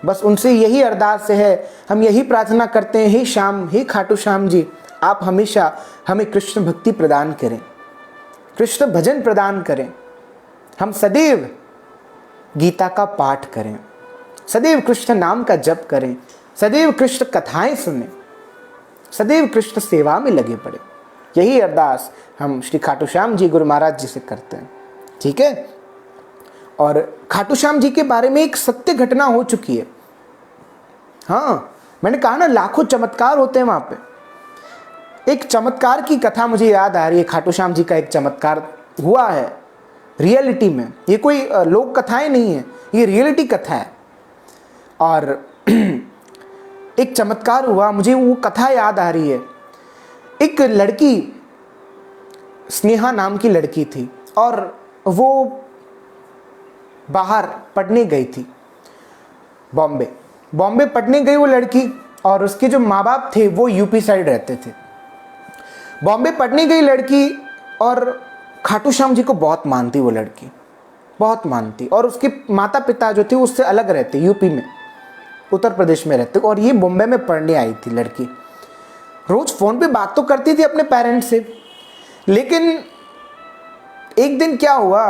[SPEAKER 1] बस उनसे यही अरदास है, हम यही प्रार्थना करते हैं, हे श्याम, हे खाटू श्याम जी, आप हमेशा हमें कृष्ण भक्ति प्रदान करें, कृष्ण भजन प्रदान करें। हम सदैव गीता का पाठ करें, सदैव कृष्ण नाम का जप करें, सदैव कृष्ण कथाएं सुनें, सदैव कृष्ण सेवा में लगे पड़े। यही अरदास हम श्री खाटू श्याम जी गुरु महाराज जी से करते हैं। ठीक है। और खाटू श्याम जी के बारे में एक सत्य घटना हो चुकी है। हाँ, मैंने कहा ना, लाखों चमत्कार होते हैं वहां पे। एक चमत्कार की कथा मुझे याद आ रही है। खाटू श्याम जी का एक चमत्कार हुआ है रियलिटी में। ये कोई लोक कथाएं नहीं है, ये रियलिटी कथा है। और एक चमत्कार हुआ, मुझे वो कथा याद आ रही है। एक लड़की, स्नेहा नाम की लड़की थी, और वो बाहर पढ़ने गई थी, बॉम्बे पढ़ने गई वो लड़की। और उसके जो माँ बाप थे वो यूपी साइड रहते थे। बॉम्बे पढ़ने गई लड़की, और खाटू श्याम जी को बहुत मानती वो लड़की, बहुत मानती। और उसके माता पिता जो थे उससे अलग रहते, यूपी में, उत्तर प्रदेश में रहते। और ये बॉम्बे में पढ़ने आई थी लड़की। रोज फोन पे बात तो करती थी अपने पेरेंट्स से, लेकिन एक दिन क्या हुआ,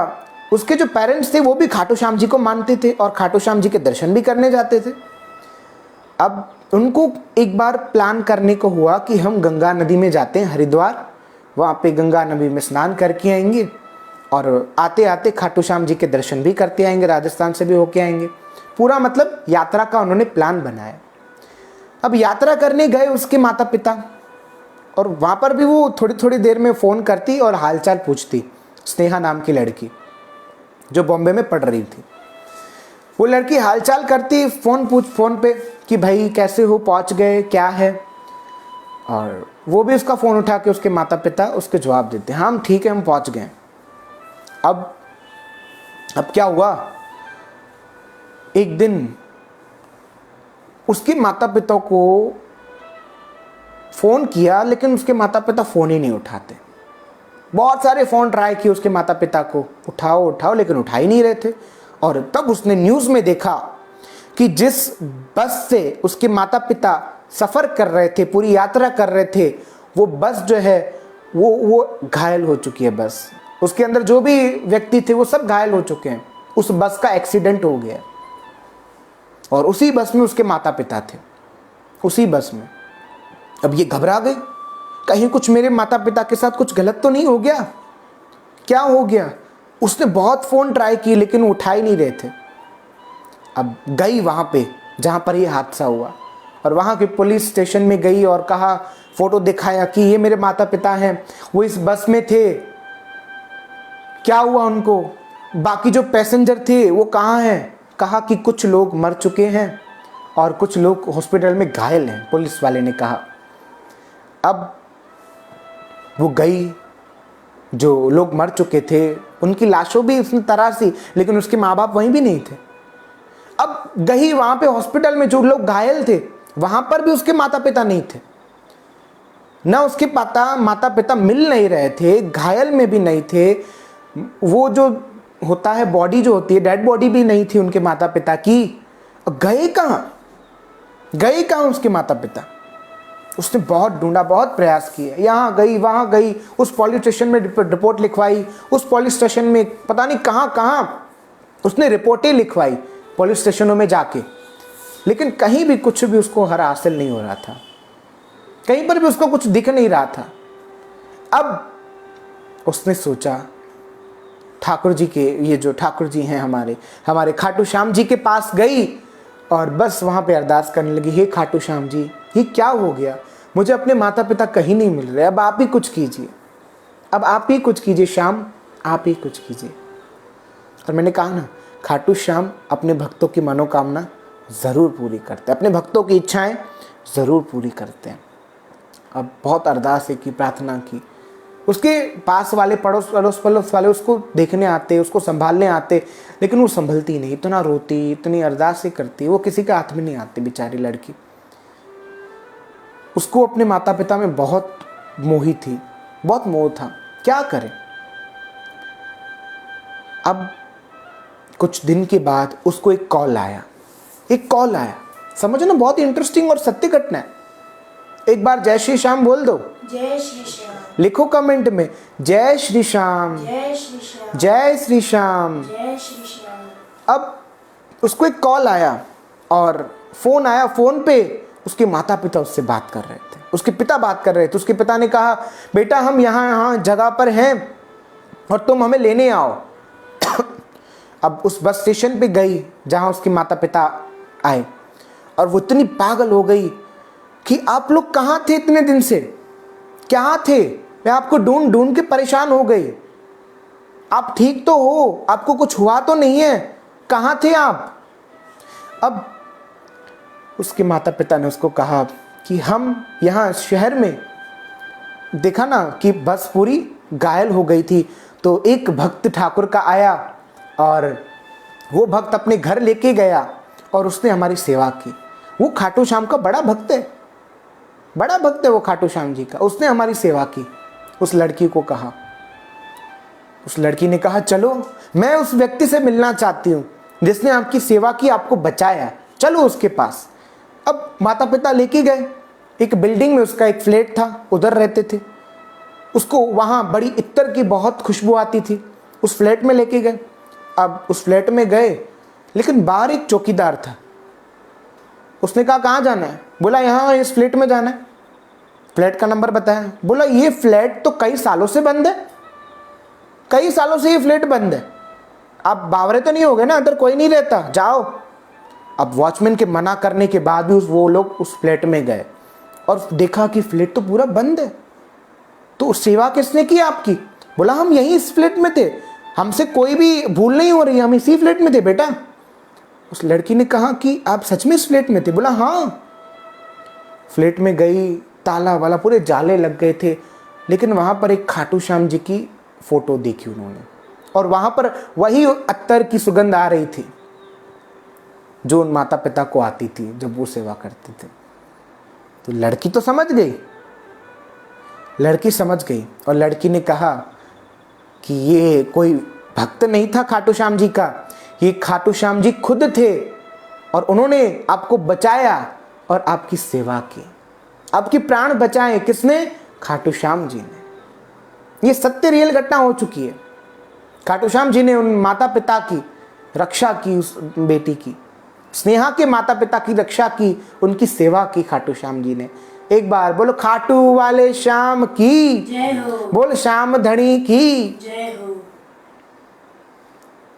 [SPEAKER 1] उसके जो पेरेंट्स थे वो भी खाटू श्याम जी को मानते थे और खाटू श्याम जी के दर्शन भी करने जाते थे। अब उनको एक बार प्लान करने को हुआ कि हम गंगा नदी में जाते हैं, हरिद्वार, वहाँ पे गंगा नदी में स्नान करके आएंगे, और आते आते खाटू श्याम जी के दर्शन भी करते आएंगे, राजस्थान से भी होके आएंगे। पूरा मतलब यात्रा का उन्होंने प्लान बनाया। अब यात्रा करने गए उसके माता पिता, और वहाँ पर भी वो थोड़ी थोड़ी देर में फ़ोन करती और हालचाल पूछती। स्नेहा नाम की लड़की जो बॉम्बे में पढ़ रही थी, वो लड़की हालचाल करती फ़ोन पे कि भाई कैसे हो, पहुँच गए, क्या है। और वो भी उसका फ़ोन उठा के उसके माता पिता उसके जवाब देते, हाँ हम ठीक है, हम पहुँच गए। अब क्या हुआ, एक दिन उसके माता पिता को फ़ोन किया, लेकिन उसके माता पिता फ़ोन ही नहीं उठाते। बहुत सारे फ़ोन ट्राई किए उसके माता पिता को, उठाओ, लेकिन उठा ही नहीं रहे थे। और तब उसने न्यूज़ में देखा कि जिस बस से उसके माता पिता सफ़र कर रहे थे, पूरी यात्रा कर रहे थे, वो बस जो है वो घायल हो चुकी है। बस उसके अंदर जो भी व्यक्ति थे वो सब घायल हो चुके हैं। उस बस का एक्सीडेंट हो गया, और उसी बस में उसके माता पिता थे, उसी बस में। अब ये घबरा गई, कहीं कुछ मेरे माता पिता के साथ कुछ गलत तो नहीं हो गया, क्या हो गया। उसने बहुत फ़ोन ट्राई किए लेकिन वो उठा ही नहीं रहे थे। अब गई वहाँ पे जहाँ पर ये हादसा हुआ, और वहाँ के पुलिस स्टेशन में गई और कहा, फ़ोटो दिखाया कि ये मेरे माता पिता हैं, वो इस बस में थे, क्या हुआ उनको, बाकी जो पैसेंजर थे वो कहाँ हैं। कहा कि कुछ लोग मर चुके हैं और कुछ लोग हॉस्पिटल में घायल हैं, पुलिस वाले ने कहा। अब वो गई, जो लोग मर चुके थे उनकी लाशों भी उसने तराशी, लेकिन उसके माँ बाप वहीं भी नहीं थे। अब गई वहाँ पे हॉस्पिटल में, जो लोग घायल थे वहाँ पर भी उसके माता पिता नहीं थे। ना उसके माता पिता मिल नहीं रहे थे, घायल में भी नहीं थे, वो जो होता है बॉडी जो होती है, डेड बॉडी भी नहीं थी उनके माता पिता की। गए कहाँ उसके माता पिता? उसने बहुत ढूंढा, बहुत प्रयास किए, यहाँ गई वहाँ गई, उस पुलिस स्टेशन में रिपोर्ट लिखवाई, उस पुलिस स्टेशन में पता नहीं कहाँ कहाँ उसने रिपोर्टें लिखवाई पुलिस स्टेशनों में जाके, लेकिन कहीं भी कुछ भी उसको हर हासिल नहीं हो रहा था, कहीं पर भी उसको कुछ दिख नहीं रहा था। अब उसने सोचा ठाकुर जी के, ये जो ठाकुर जी हैं हमारे खाटू श्याम जी के पास गई और बस वहाँ पे अरदास करने लगी, हे खाटू श्याम जी, ये क्या हो गया, मुझे अपने माता पिता कहीं नहीं मिल रहे, अब आप ही कुछ कीजिए, अब आप ही कुछ कीजिए श्याम, आप ही कुछ कीजिए। और मैंने कहा ना, खाटू श्याम अपने भक्तों की मनोकामना ज़रूर पूरी करते हैं, अपने भक्तों की इच्छाएं ज़रूर पूरी करते हैं। अब बहुत अरदास की, प्रार्थना की, उसके पास वाले पड़ोस वाले उसको देखने आते, उसको संभालने आते, लेकिन वो संभलती नहीं, इतना रोती, इतनी अरदासें करती, वो किसी के हाथ में नहीं आती बेचारी लड़की। उसको अपने माता पिता में बहुत मोही थी, बहुत मोह था, क्या करे। अब कुछ दिन के बाद उसको एक कॉल आया, समझो ना, बहुत इंटरेस्टिंग और सत्य घटना है। एक बार जय श्री श्याम बोल दो,
[SPEAKER 2] जय श्री श्याम।
[SPEAKER 1] लिखो कमेंट में जय श्री श्याम,
[SPEAKER 2] जय श्री श्याम,
[SPEAKER 1] जय श्री श्याम।
[SPEAKER 2] जय श्री श्याम।
[SPEAKER 1] अब उसको एक कॉल आया और फोन आया, फोन पे उसके माता पिता उससे बात कर रहे थे, उसके पिता बात कर रहे थे। उसके पिता ने कहा, बेटा हम यहाँ जगह पर हैं और तुम हमें लेने आओ। अब उस बस स्टेशन पे गई जहाँ उसके माता पिता आए, और वो इतनी पागल हो गई कि आप लोग कहाँ थे इतने दिन से, क्या थे, मैं आपको ढूंढ ढूंढ के परेशान हो गई, आप ठीक तो हो, आपको कुछ हुआ तो नहीं है, कहाँ थे आप। अब उसके माता पिता ने उसको कहा कि हम यहाँ शहर में, देखा ना कि बस पूरी घायल हो गई थी, तो एक भक्त ठाकुर का आया और वो भक्त अपने घर लेके गया और उसने हमारी सेवा की। वो खाटू श्याम का बड़ा भक्त है, बड़ा भक्त है वो खाटू श्याम जी का, उसने हमारी सेवा की। उस लड़की को कहा, उस लड़की ने कहा, चलो मैं उस व्यक्ति से मिलना चाहती हूँ जिसने आपकी सेवा की, आपको बचाया, चलो उसके पास। अब माता पिता लेके गए, एक बिल्डिंग में उसका एक फ्लैट था, उधर रहते थे। उसको वहाँ बड़ी इत्तर की बहुत खुशबू आती थी, उस फ्लैट में लेके गए। अब उस फ्लैट में गए, लेकिन बाहर एक चौकीदार था। उसने कहा कहाँ जाना है, बोला यहाँ इस फ्लैट में जाना है। फ्लैट का नंबर बताया, बोला ये फ्लैट तो कई सालों से बंद है, कई सालों से ये फ्लैट बंद है, आप बावरे तो नहीं हो गए ना, अंदर कोई नहीं रहता, जाओ। अब वॉचमैन के मना करने के बाद भी वो लोग उस फ्लैट में गए और देखा कि फ्लैट तो पूरा बंद है। तो सेवा किसने की आपकी? बोला हम यहीं इस फ्लैट में थे, हमसे कोई भी भूल नहीं हो रही, हम इसी फ्लैट में थे बेटा। उस लड़की ने कहा कि आप सच में इस फ्लैट में थे? बोला हाँ। फ्लैट में गई, ताला वाला पूरे जाले लग गए थे, लेकिन वहाँ पर एक खाटू श्याम जी की फोटो देखी उन्होंने, और वहाँ पर वही अत्तर की सुगंध आ रही थी जो उन माता पिता को आती थी जब वो सेवा करते थे। तो लड़की तो समझ गई, लड़की समझ गई, और लड़की ने कहा कि ये कोई भक्त नहीं था खाटू श्याम जी का, ये खाटू श्याम जी खुद थे, और उन्होंने आपको बचाया और आपकी सेवा की, आपके प्राण बचाए। किसने? खाटू श्याम जी ने। ये सत्य रियल घटना हो चुकी है। खाटू श्याम जी ने उन माता पिता की रक्षा की, उस बेटी की, स्नेहा के माता पिता की रक्षा की, उनकी सेवा की खाटू श्याम जी ने। एक बार बोलो खाटू वाले श्याम की
[SPEAKER 2] जय हो।
[SPEAKER 1] बोल श्याम धनी की
[SPEAKER 2] जय हो।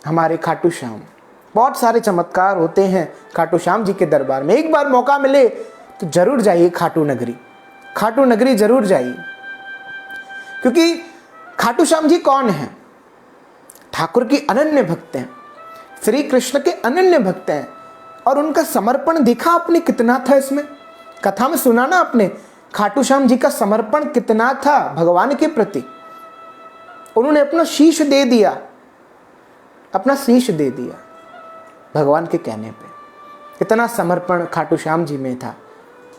[SPEAKER 1] हमारे खाटू श्याम, बहुत सारे चमत्कार होते हैं खाटू श्याम जी के दरबार में। एक बार मौका मिले तो जरूर जाइए खाटू नगरी, खाटू नगरी जरूर जाइए। क्योंकि खाटू श्याम जी कौन है? ठाकुर की अनन्य भक्त हैं, श्री कृष्ण के अनन्य भक्त हैं, और उनका समर्पण देखा आपने कितना था। इसमें कथा में सुना ना आपने, खाटू श्याम जी का समर्पण कितना था भगवान के प्रति। उन्होंने अपना शीश दे दिया, अपना शीश दे दिया भगवान के कहने पे। इतना समर्पण खाटू श्याम जी में था,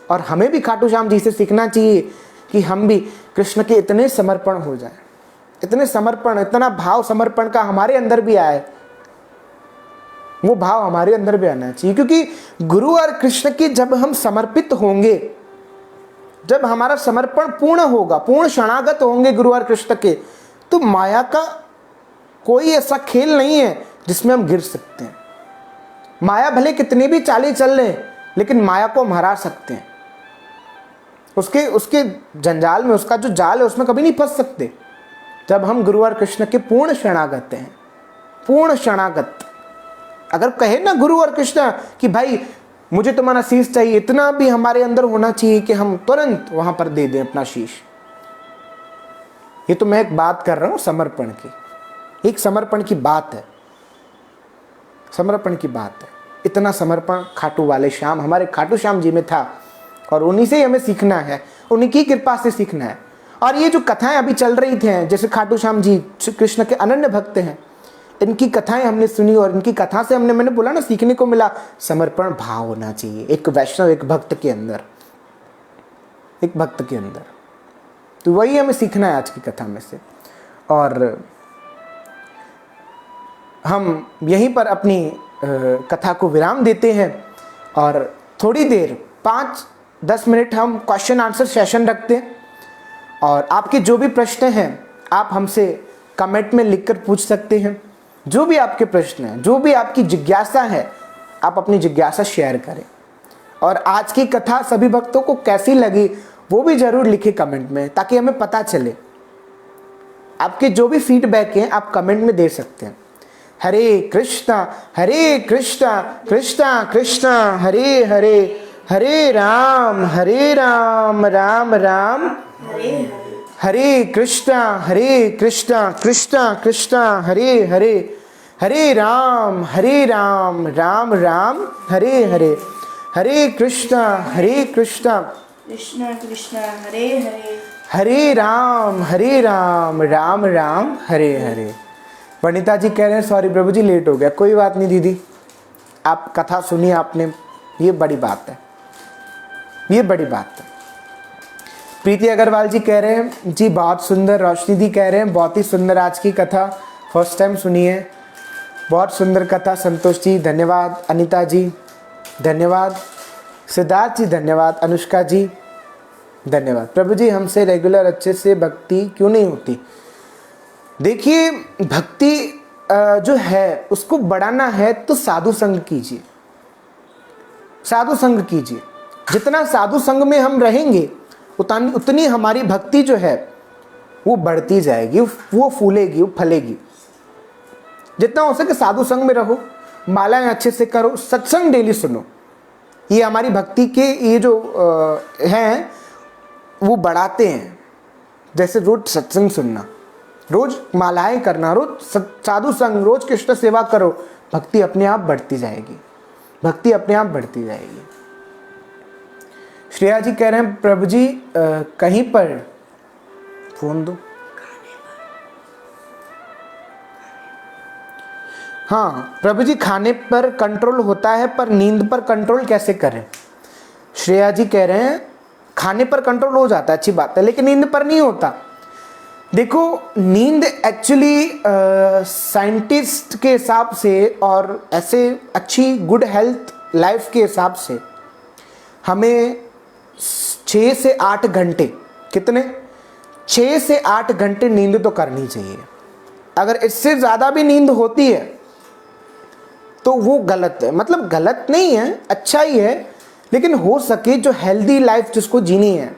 [SPEAKER 1] और हमें भी खाटू श्याम जी से सीखना चाहिए कि हम भी कृष्ण के इतने समर्पण हो जाए, इतने समर्पण, इतना भाव समर्पण का हमारे अंदर भी आए। वो भाव हमारे अंदर भी आना चाहिए, क्योंकि गुरु और कृष्ण के जब हम समर्पित होंगे, जब हमारा समर्पण पूर्ण होगा, पूर्ण शरणागत होंगे गुरु और कृष्ण के, तो माया का कोई ऐसा खेल नहीं है जिसमें हम गिर सकते हैं। माया भले कितनी भी चालें चल लें, लेकिन माया को हम हरा सकते हैं। उसके जंजाल में, उसका जो जाल है उसमें कभी नहीं फंस सकते, जब हम गुरु और कृष्ण के पूर्ण शरणागत हैं। पूर्ण शरणागत। अगर कहे ना गुरु और कृष्ण कि भाई मुझे तुम्हारा शीश चाहिए, इतना भी हमारे अंदर होना चाहिए कि हम तुरंत वहां पर दे दें अपना शीश। ये तो मैं एक बात कर रहा हूं समर्पण की, एक समर्पण की बात है, समर्पण की बात है। इतना समर्पण खाटू वाले श्याम, हमारे खाटू श्याम जी में था, और उन्हीं से ही हमें सीखना है, उन्हीं की कृपा से सीखना है। और ये जो कथाएं अभी चल रही थी, जैसे खाटू श्याम जी कृष्ण के अनन्य भक्त हैं, इनकी कथाएं हमने सुनी, और इनकी कथा से मैंने बोला ना, सीखने को मिला समर्पण भाव होना चाहिए एक वैष्णव, एक भक्त के अंदर, एक भक्त के अंदर। तो वही हमें सीखना है आज की कथा में से। और हम यहीं पर अपनी कथा को विराम देते हैं, और थोड़ी देर 5-10 मिनट हम क्वेश्चन आंसर सेशन रखते हैं। और आपके जो भी प्रश्न हैं आप हमसे कमेंट में लिखकर पूछ सकते हैं। जो भी आपके प्रश्न हैं, जो भी आपकी जिज्ञासा है, आप अपनी जिज्ञासा शेयर करें। और आज की कथा सभी भक्तों को कैसी लगी वो भी जरूर लिखें कमेंट में, ताकि हमें पता चले। आपके जो भी फीडबैक हैं आप कमेंट में दे सकते हैं। हरे कृष्णा कृष्णा कृष्णा हरे हरे, हरे राम राम राम
[SPEAKER 2] हरे हरे,
[SPEAKER 1] हरे कृष्णा कृष्णा कृष्णा हरे हरे, हरे राम राम राम हरे हरे, हरे कृष्णा
[SPEAKER 2] कृष्णा कृष्णा हरे हरे,
[SPEAKER 1] हरे राम राम राम हरे हरे। वनिता जी कह रहे हैं सॉरी प्रभु जी लेट हो गया। कोई बात नहीं दीदी, आप कथा सुनी आपने, ये बड़ी बात है, ये बड़ी बात है। प्रीति अग्रवाल जी कह रहे हैं जी बहुत सुंदर। रोशनी दी कह रहे हैं बहुत ही सुंदर आज की कथा, फर्स्ट टाइम सुनी है, बहुत सुंदर कथा। संतोष जी धन्यवाद, अनिता जी धन्यवाद, सिद्धार्थ जी धन्यवाद, अनुष्का जी धन्यवाद। प्रभु जी हमसे रेगुलर अच्छे से भक्ति क्यों नहीं होती? देखिए भक्ति जो है उसको बढ़ाना है तो साधु संग कीजिए, साधु संग कीजिए। जितना साधु संग में हम रहेंगे उतनी हमारी भक्ति जो है वो बढ़ती जाएगी, वो फूलेगी, वो फलेगी। जितना हो सके साधु संग में रहो, मालाएं अच्छे से करो, सत्संग डेली सुनो। ये हमारी भक्ति के ये जो हैं वो बढ़ाते हैं। जैसे रोज सत्संग सुनना, रोज मालाएं करना, रोज साधु संग, रोज कृष्ण सेवा करो, भक्ति अपने आप बढ़ती जाएगी, भक्ति अपने आप बढ़ती जाएगी। श्रेया जी कह रहे हैं प्रभु जी कहीं पर फोन दो। हाँ प्रभु जी खाने पर कंट्रोल होता है पर नींद पर कंट्रोल कैसे करें? श्रेया जी कह रहे हैं खाने पर कंट्रोल हो जाता है, अच्छी बात है, लेकिन नींद पर नहीं होता। देखो नींद एक्चुअली साइंटिस्ट के हिसाब से और ऐसे अच्छी गुड हेल्थ लाइफ के हिसाब से हमें 6 से 8 घंटे, कितने 6 से 8 घंटे नींद तो करनी चाहिए। अगर इससे ज़्यादा भी नींद होती है तो वो गलत है, मतलब गलत नहीं है, अच्छा ही है, लेकिन हो सके जो हेल्दी लाइफ जिसको जीनी है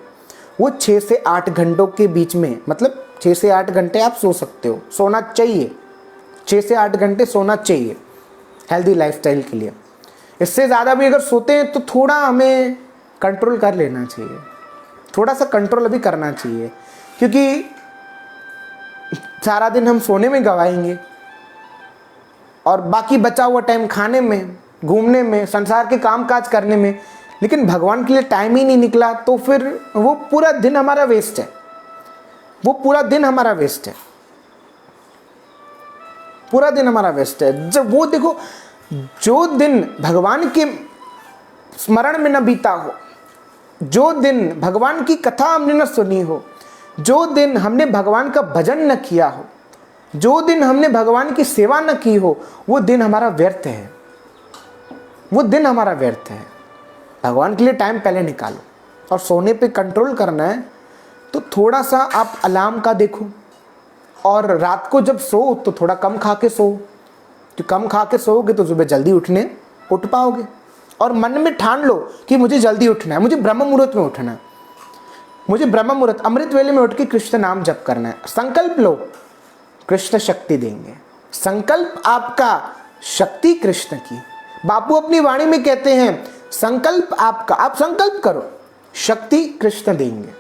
[SPEAKER 1] वो 6 से 8 घंटों के बीच में, मतलब 6 से 8 घंटे आप सो सकते हो, सोना चाहिए, 6 से 8 घंटे सोना चाहिए हेल्दी लाइफस्टाइल के लिए। इससे ज़्यादा भी अगर सोते हैं तो थोड़ा हमें कंट्रोल कर लेना चाहिए, थोड़ा सा कंट्रोल अभी करना चाहिए, क्योंकि सारा दिन हम सोने में गवाएंगे और बाकी बचा हुआ टाइम खाने में, घूमने में, संसार के काम काज करने में, लेकिन भगवान के लिए टाइम ही नहीं निकला तो फिर वो पूरा दिन हमारा वेस्ट है, वो पूरा दिन हमारा वेस्ट है, पूरा दिन हमारा वेस्ट है। जब वो देखो जो दिन भगवान के स्मरण में न बीता हो जो दिन भगवान की कथा हमने न सुनी हो, जो दिन हमने भगवान का भजन न किया हो, जो दिन हमने भगवान की सेवा न की हो, वो दिन हमारा व्यर्थ है, वो दिन हमारा व्यर्थ है। भगवान के लिए टाइम पहले निकालो। और सोने पे कंट्रोल करना है तो थोड़ा सा आप अलार्म का देखो, और रात को जब सो तो थोड़ा कम खा के सो, तो कम खा के सोओगे तो सुबह जल्दी उठ पाओगे। और मन में ठान लो कि मुझे जल्दी उठना है, मुझे ब्रह्म मुहूर्त में उठना है, मुझे ब्रह्म मुहूर्त अमृत वेले में उठ के कृष्ण नाम जप करना है। संकल्प लो, कृष्ण शक्ति देंगे। संकल्प आपका, शक्ति कृष्ण की। बापू अपनी वाणी में कहते हैं संकल्प आपका, आप संकल्प करो, शक्ति कृष्ण देंगे।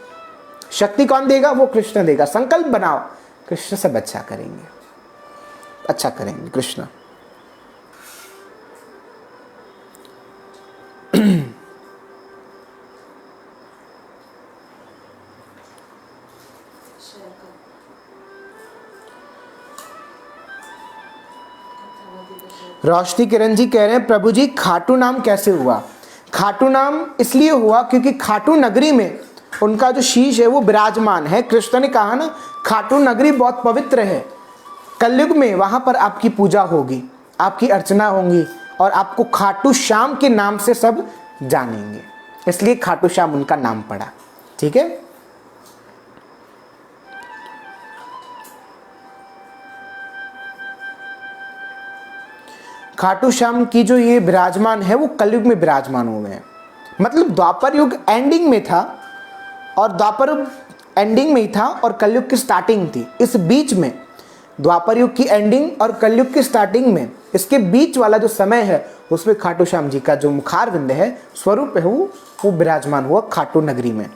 [SPEAKER 1] शक्ति कौन देगा? वो कृष्ण देगा। संकल्प बनाओ, कृष्ण सब अच्छा करेंगे, अच्छा करेंगे कृष्ण। रोशनी किरण जी कह रहे हैं प्रभु जी खाटू नाम कैसे हुआ? खाटू नाम इसलिए हुआ क्योंकि खाटू नगरी में उनका जो शीश है वो विराजमान है। कृष्ण ने कहा ना, खाटू नगरी बहुत पवित्र है, कलयुग में वहां पर आपकी पूजा होगी, आपकी अर्चना होगी, और आपको खाटू श्याम के नाम से सब जानेंगे, इसलिए खाटू श्याम उनका नाम पड़ा। ठीक है। खाटू श्याम की जो ये विराजमान है वो कलयुग में विराजमान हुए हैं। मतलब द्वापर युग एंडिंग में था, और द्वापर एंडिंग में ही था और कलयुग की स्टार्टिंग थी। इस बीच में द्वापर युग की एंडिंग और कलयुग की स्टार्टिंग में, इसके बीच वाला जो समय है उसमें खाटू श्याम जी का जो मुखारविंद है, स्वरूप है, वो विराजमान हुआ खाटू नगरी में।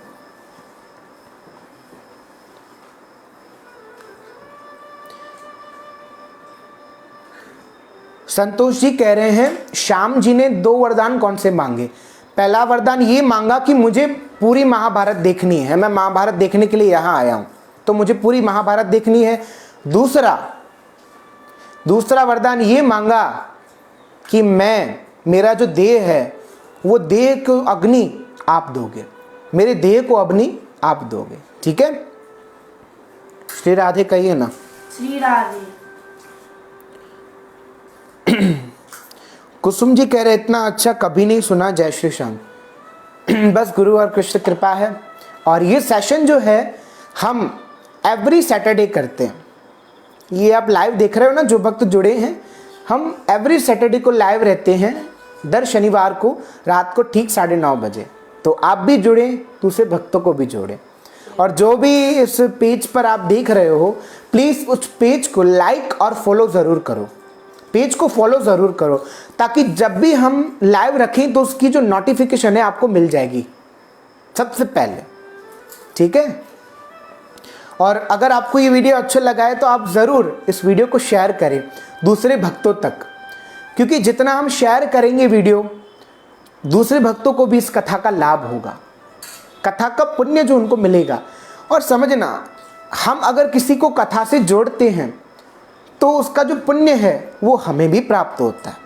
[SPEAKER 1] संतोष जी कह रहे हैं श्याम जी ने 2 वरदान कौन से मांगे? पहला वरदान ये मांगा कि मुझे पूरी महाभारत देखनी है, मैं महाभारत देखने के लिए यहाँ आया हूँ, तो मुझे पूरी महाभारत देखनी है। दूसरा वरदान ये मांगा कि मेरा जो देह है वो देह को अग्नि आप दोगे, मेरे देह को अग्नि आप दोगे। ठीक है। श्री राधे कहिए ना।
[SPEAKER 2] श्री राधे।
[SPEAKER 1] कुसुम जी कह रहे इतना अच्छा कभी नहीं सुना, जय श्री श्याम। बस गुरु और कृष्ण कृपा है। और ये सेशन जो है हम एवरी सैटरडे करते हैं। ये आप लाइव देख रहे हो ना, जो भक्त जुड़े हैं, हम एवरी सैटरडे को लाइव रहते हैं, दर शनिवार को रात को ठीक 9:30 बजे। तो आप भी जुड़े, दूसरे भक्तों को भी जोड़े। और जो भी इस पेज पर आप देख रहे हो, प्लीज़ उस पेज को लाइक और फॉलो ज़रूर करो, पेज को फॉलो ज़रूर करो, ताकि जब भी हम लाइव रखें तो उसकी जो नोटिफिकेशन है आपको मिल जाएगी सबसे पहले। ठीक है। और अगर आपको ये वीडियो अच्छा लगा है तो आप ज़रूर इस वीडियो को शेयर करें दूसरे भक्तों तक, क्योंकि जितना हम शेयर करेंगे वीडियो, दूसरे भक्तों को भी इस कथा का लाभ होगा, कथा का पुण्य जो उनको मिलेगा। और समझना, हम अगर किसी को कथा से जोड़ते हैं तो उसका जो पुण्य है वो हमें भी प्राप्त होता है।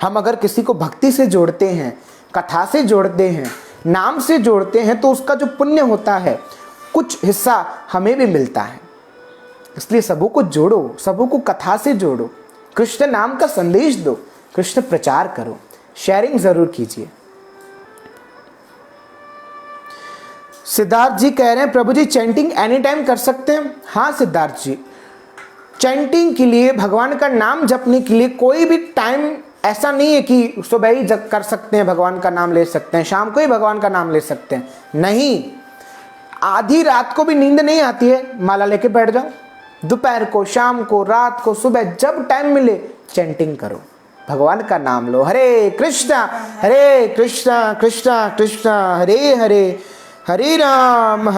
[SPEAKER 1] हम अगर किसी को भक्ति से जोड़ते हैं, कथा से जोड़ते हैं, नाम से जोड़ते हैं, तो उसका जो पुण्य होता है कुछ हिस्सा हमें भी मिलता है। इसलिए सबों को जोड़ो, सबों को कथा से जोड़ो, कृष्ण नाम का संदेश दो, कृष्ण प्रचार करो, शेयरिंग ज़रूर कीजिए। सिद्धार्थ जी कह रहे हैं प्रभु जी चैंटिंग एनी टाइम कर सकते हैं? हाँ सिद्धार्थ जी, चैंटिंग के लिए, भगवान का नाम जपने के लिए कोई भी टाइम ऐसा नहीं है कि सुबह ही जब कर सकते हैं भगवान का नाम ले सकते हैं, शाम को ही भगवान का नाम ले सकते हैं। नहीं, आधी रात को भी नींद नहीं आती है, माला लेके बैठ जाओ, दोपहर को, शाम को, रात को, सुबह, जब टाइम मिले चैंटिंग करो, भगवान का नाम लो। हरे कृष्णा कृष्णा कृष्णा हरे हरे, हरे राम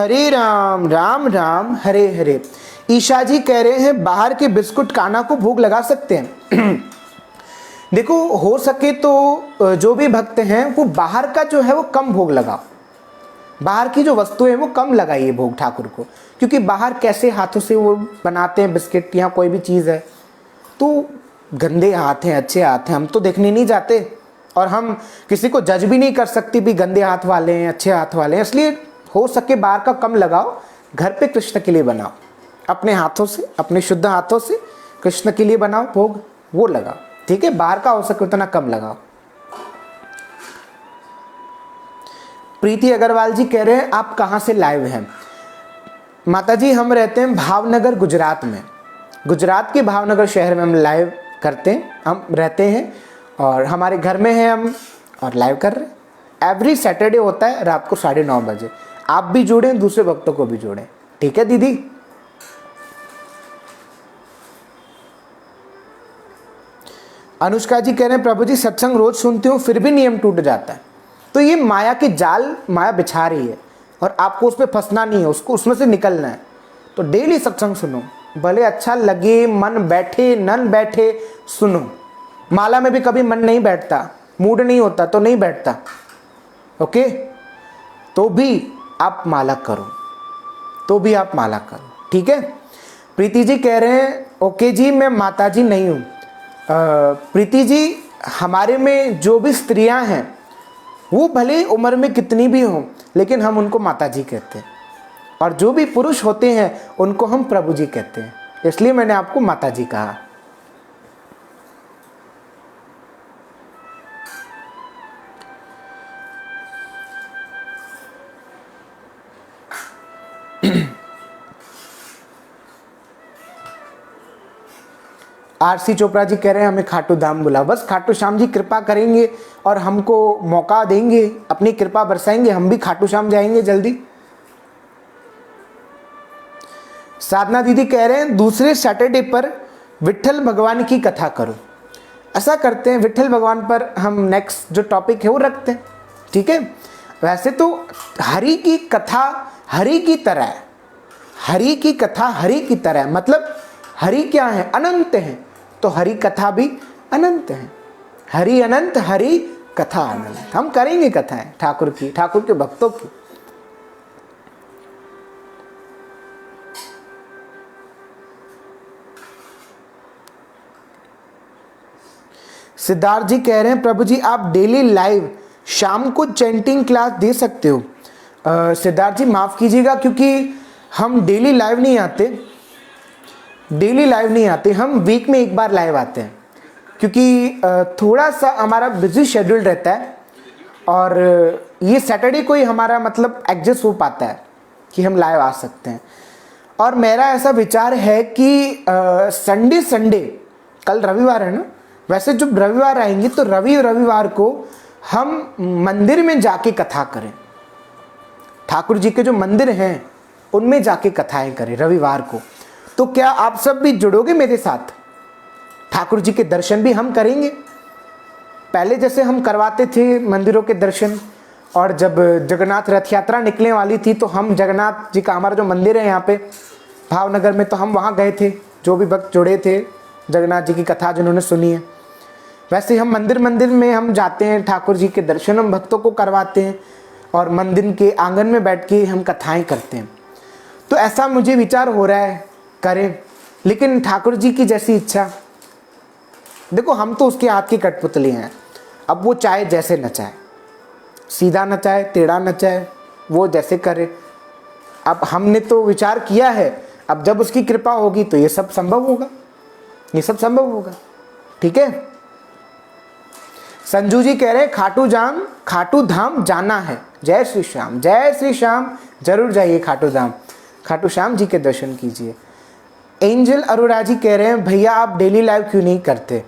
[SPEAKER 1] राम राम हरे हरे। ईशा जी कह रहे हैं बाहर के बिस्कुट कान्हा को भोग लगा सकते हैं? देखो, हो सके तो जो भी भक्त हैं वो बाहर का जो है वो कम भोग लगाओ, बाहर की जो वस्तुएं हैं वो कम लगाइए भोग ठाकुर को, क्योंकि बाहर कैसे हाथों से वो बनाते हैं बिस्किट या कोई भी चीज़ है, तो गंदे हाथ हैं, अच्छे हाथ हैं, हम तो देखने नहीं जाते, और हम किसी को जज भी नहीं कर सकते भी गंदे हाथ वाले हैं अच्छे हाथ वाले हैं, इसलिए हो सके बाहर का कम लगाओ, घर पे कृष्ण के लिए बनाओ, अपने हाथों से, अपने शुद्ध हाथों से कृष्ण के लिए बनाओ भोग, वो लगाओ, ठीक है। बाहर का हो सके उतना कम लगाओ। प्रीति अग्रवाल जी कह रहे हैं आप कहाँ से लाइव हैं? माता जी हम रहते हैं भावनगर गुजरात में, गुजरात के भावनगर शहर में हम लाइव करते हैं, हम रहते हैं और हमारे घर में हैं हम और लाइव कर रहे हैं। एवरी सैटरडे होता है रात को 9:30 बजे। आप भी जुड़ें, दूसरे भक्तों को भी जोड़ें, ठीक है दीदी। अनुष्का जी कह रहे हैं प्रभु जी सत्संग रोज सुनती हूँ फिर भी नियम टूट जाता है। तो ये माया के जाल माया बिछा रही है और आपको उस पर फंसना नहीं है, उसको उसमें से निकलना है। तो डेली सत्संग सुनो, भले अच्छा लगे, मन बैठे नन बैठे, सुनो। माला में भी कभी मन नहीं बैठता, मूड नहीं होता तो नहीं बैठता, ओके, तो भी आप माला करो, तो भी आप माला करो, ठीक है। प्रीति जी कह रहे हैं ओके जी मैं माता जी नहीं हूँ। प्रीति जी हमारे में जो भी स्त्रियां हैं वो भले उम्र में कितनी भी हों लेकिन हम उनको माता जी कहते हैं, और जो भी पुरुष होते हैं उनको हम प्रभु जी कहते हैं, इसलिए मैंने आपको माता जी कहा। आरसी चोपड़ा जी कह रहे हैं हमें खाटू धाम बुला। बस खाटू श्याम जी कृपा करेंगे और हमको मौका देंगे, अपनी कृपा बरसाएंगे, हम भी खाटू श्याम जाएंगे जल्दी। साधना दीदी कह रहे हैं दूसरे सैटरडे पर विट्ठल भगवान की कथा करो। ऐसा करते हैं, विट्ठल भगवान पर हम नेक्स्ट जो टॉपिक है वो रखते हैं, ठीक है। वैसे तो हरि की कथा हरि की तरह है, हरि की कथा हरि की तरह है, मतलब हरि क्या है? अनंत है, तो हरि कथा भी अनंत है। हरि अनंत, हरि कथा अनंत। हम करेंगे कथाएं ठाकुर की, ठाकुर के भक्तों की। सिद्धार्थ जी कह रहे हैं प्रभु जी आप डेली लाइव शाम को चैंटिंग क्लास दे सकते हो। सिद्धार्थ जी माफ कीजिएगा क्योंकि हम डेली लाइव नहीं आते, डेली लाइव नहीं आते, हम वीक में एक बार लाइव आते हैं क्योंकि थोड़ा सा हमारा बिजी शेड्यूल रहता है और ये सैटरडे को ही हमारा मतलब एडजस्ट हो पाता है कि हम लाइव आ सकते हैं। और मेरा ऐसा विचार है कि संडे कल रविवार है ना, वैसे जब रविवार आएंगे तो रविवार को हम मंदिर में जाके कथा करें, ठाकुर जी के जो मंदिर हैं उनमें जाके कथाएं करें रविवार को। तो क्या आप सब भी जुड़ोगे मेरे साथ? ठाकुर जी के दर्शन भी हम करेंगे, पहले जैसे हम करवाते थे मंदिरों के दर्शन। और जब जगन्नाथ रथ यात्रा निकलने वाली थी तो हम जगन्नाथ जी का हमारा जो मंदिर है यहाँ पे भावनगर में, तो हम वहाँ गए थे, जो भी भक्त जुड़े थे जगन्नाथ जी की कथा जिन्होंने सुनी है। वैसे हम मंदिर में हम जाते हैं, ठाकुर जी के दर्शन हम भक्तों को करवाते हैं और मंदिर के आंगन में बैठ के हम कथाएं करते हैं। तो ऐसा मुझे विचार हो रहा है करें, लेकिन ठाकुर जी की जैसी इच्छा। देखो हम तो उसके हाथ की कठपुतली हैं, अब वो चाहे जैसे नचाए, सीधा नचाए टेढ़ा नचाए, वो जैसे करे। अब हमने तो विचार किया है, अब जब उसकी कृपा होगी तो ये सब संभव होगा, ये सब संभव होगा, ठीक है। संजू जी कह रहे हैं खाटू धाम जाना है। जय श्री श्याम, जय श्री श्याम, जरूर जाइए खाटू धाम, खाटू श्याम जी के दर्शन कीजिए। एंजल अरोड़ा जी कह रहे हैं भैया आप डेली लाइव क्यों नहीं करते?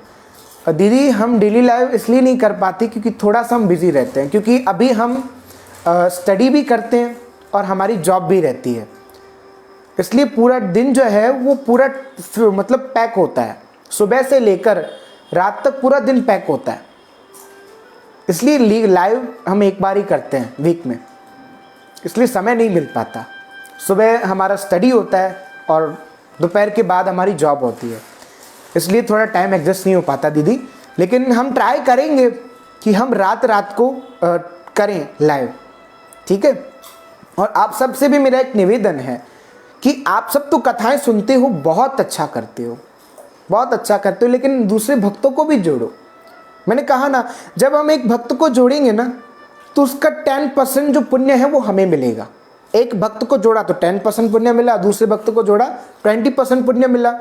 [SPEAKER 1] दीदी हम डेली लाइव इसलिए नहीं कर पाते क्योंकि थोड़ा सा हम बिजी रहते हैं, क्योंकि अभी हम स्टडी भी करते हैं और हमारी जॉब भी रहती है, इसलिए पूरा दिन जो है वो पूरा मतलब पैक होता है, सुबह से लेकर रात तक पूरा दिन पैक होता है। इसलिए लाइव हम एक बार ही करते हैं वीक में, इसलिए समय नहीं मिल पाता। सुबह हमारा स्टडी होता है और दोपहर के बाद हमारी जॉब होती है, इसलिए थोड़ा टाइम एडजस्ट नहीं हो पाता दीदी। लेकिन हम ट्राई करेंगे कि हम रात को करें लाइव, ठीक है। और आप सबसे भी मेरा एक निवेदन है कि आप सब तो कथाएं सुनते हो, बहुत अच्छा करते हो, बहुत अच्छा करते हो, लेकिन दूसरे भक्तों को भी जोड़ो, मैंने कहा ना, जब हम एक भक्त को जोड़ेंगे ना तो उसका 10% जो पुण्य है वो हमें मिलेगा। एक भक्त को जोड़ा तो 10% पुण्य मिला, दूसरे भक्त को जोड़ा 20% पुण्य मिला,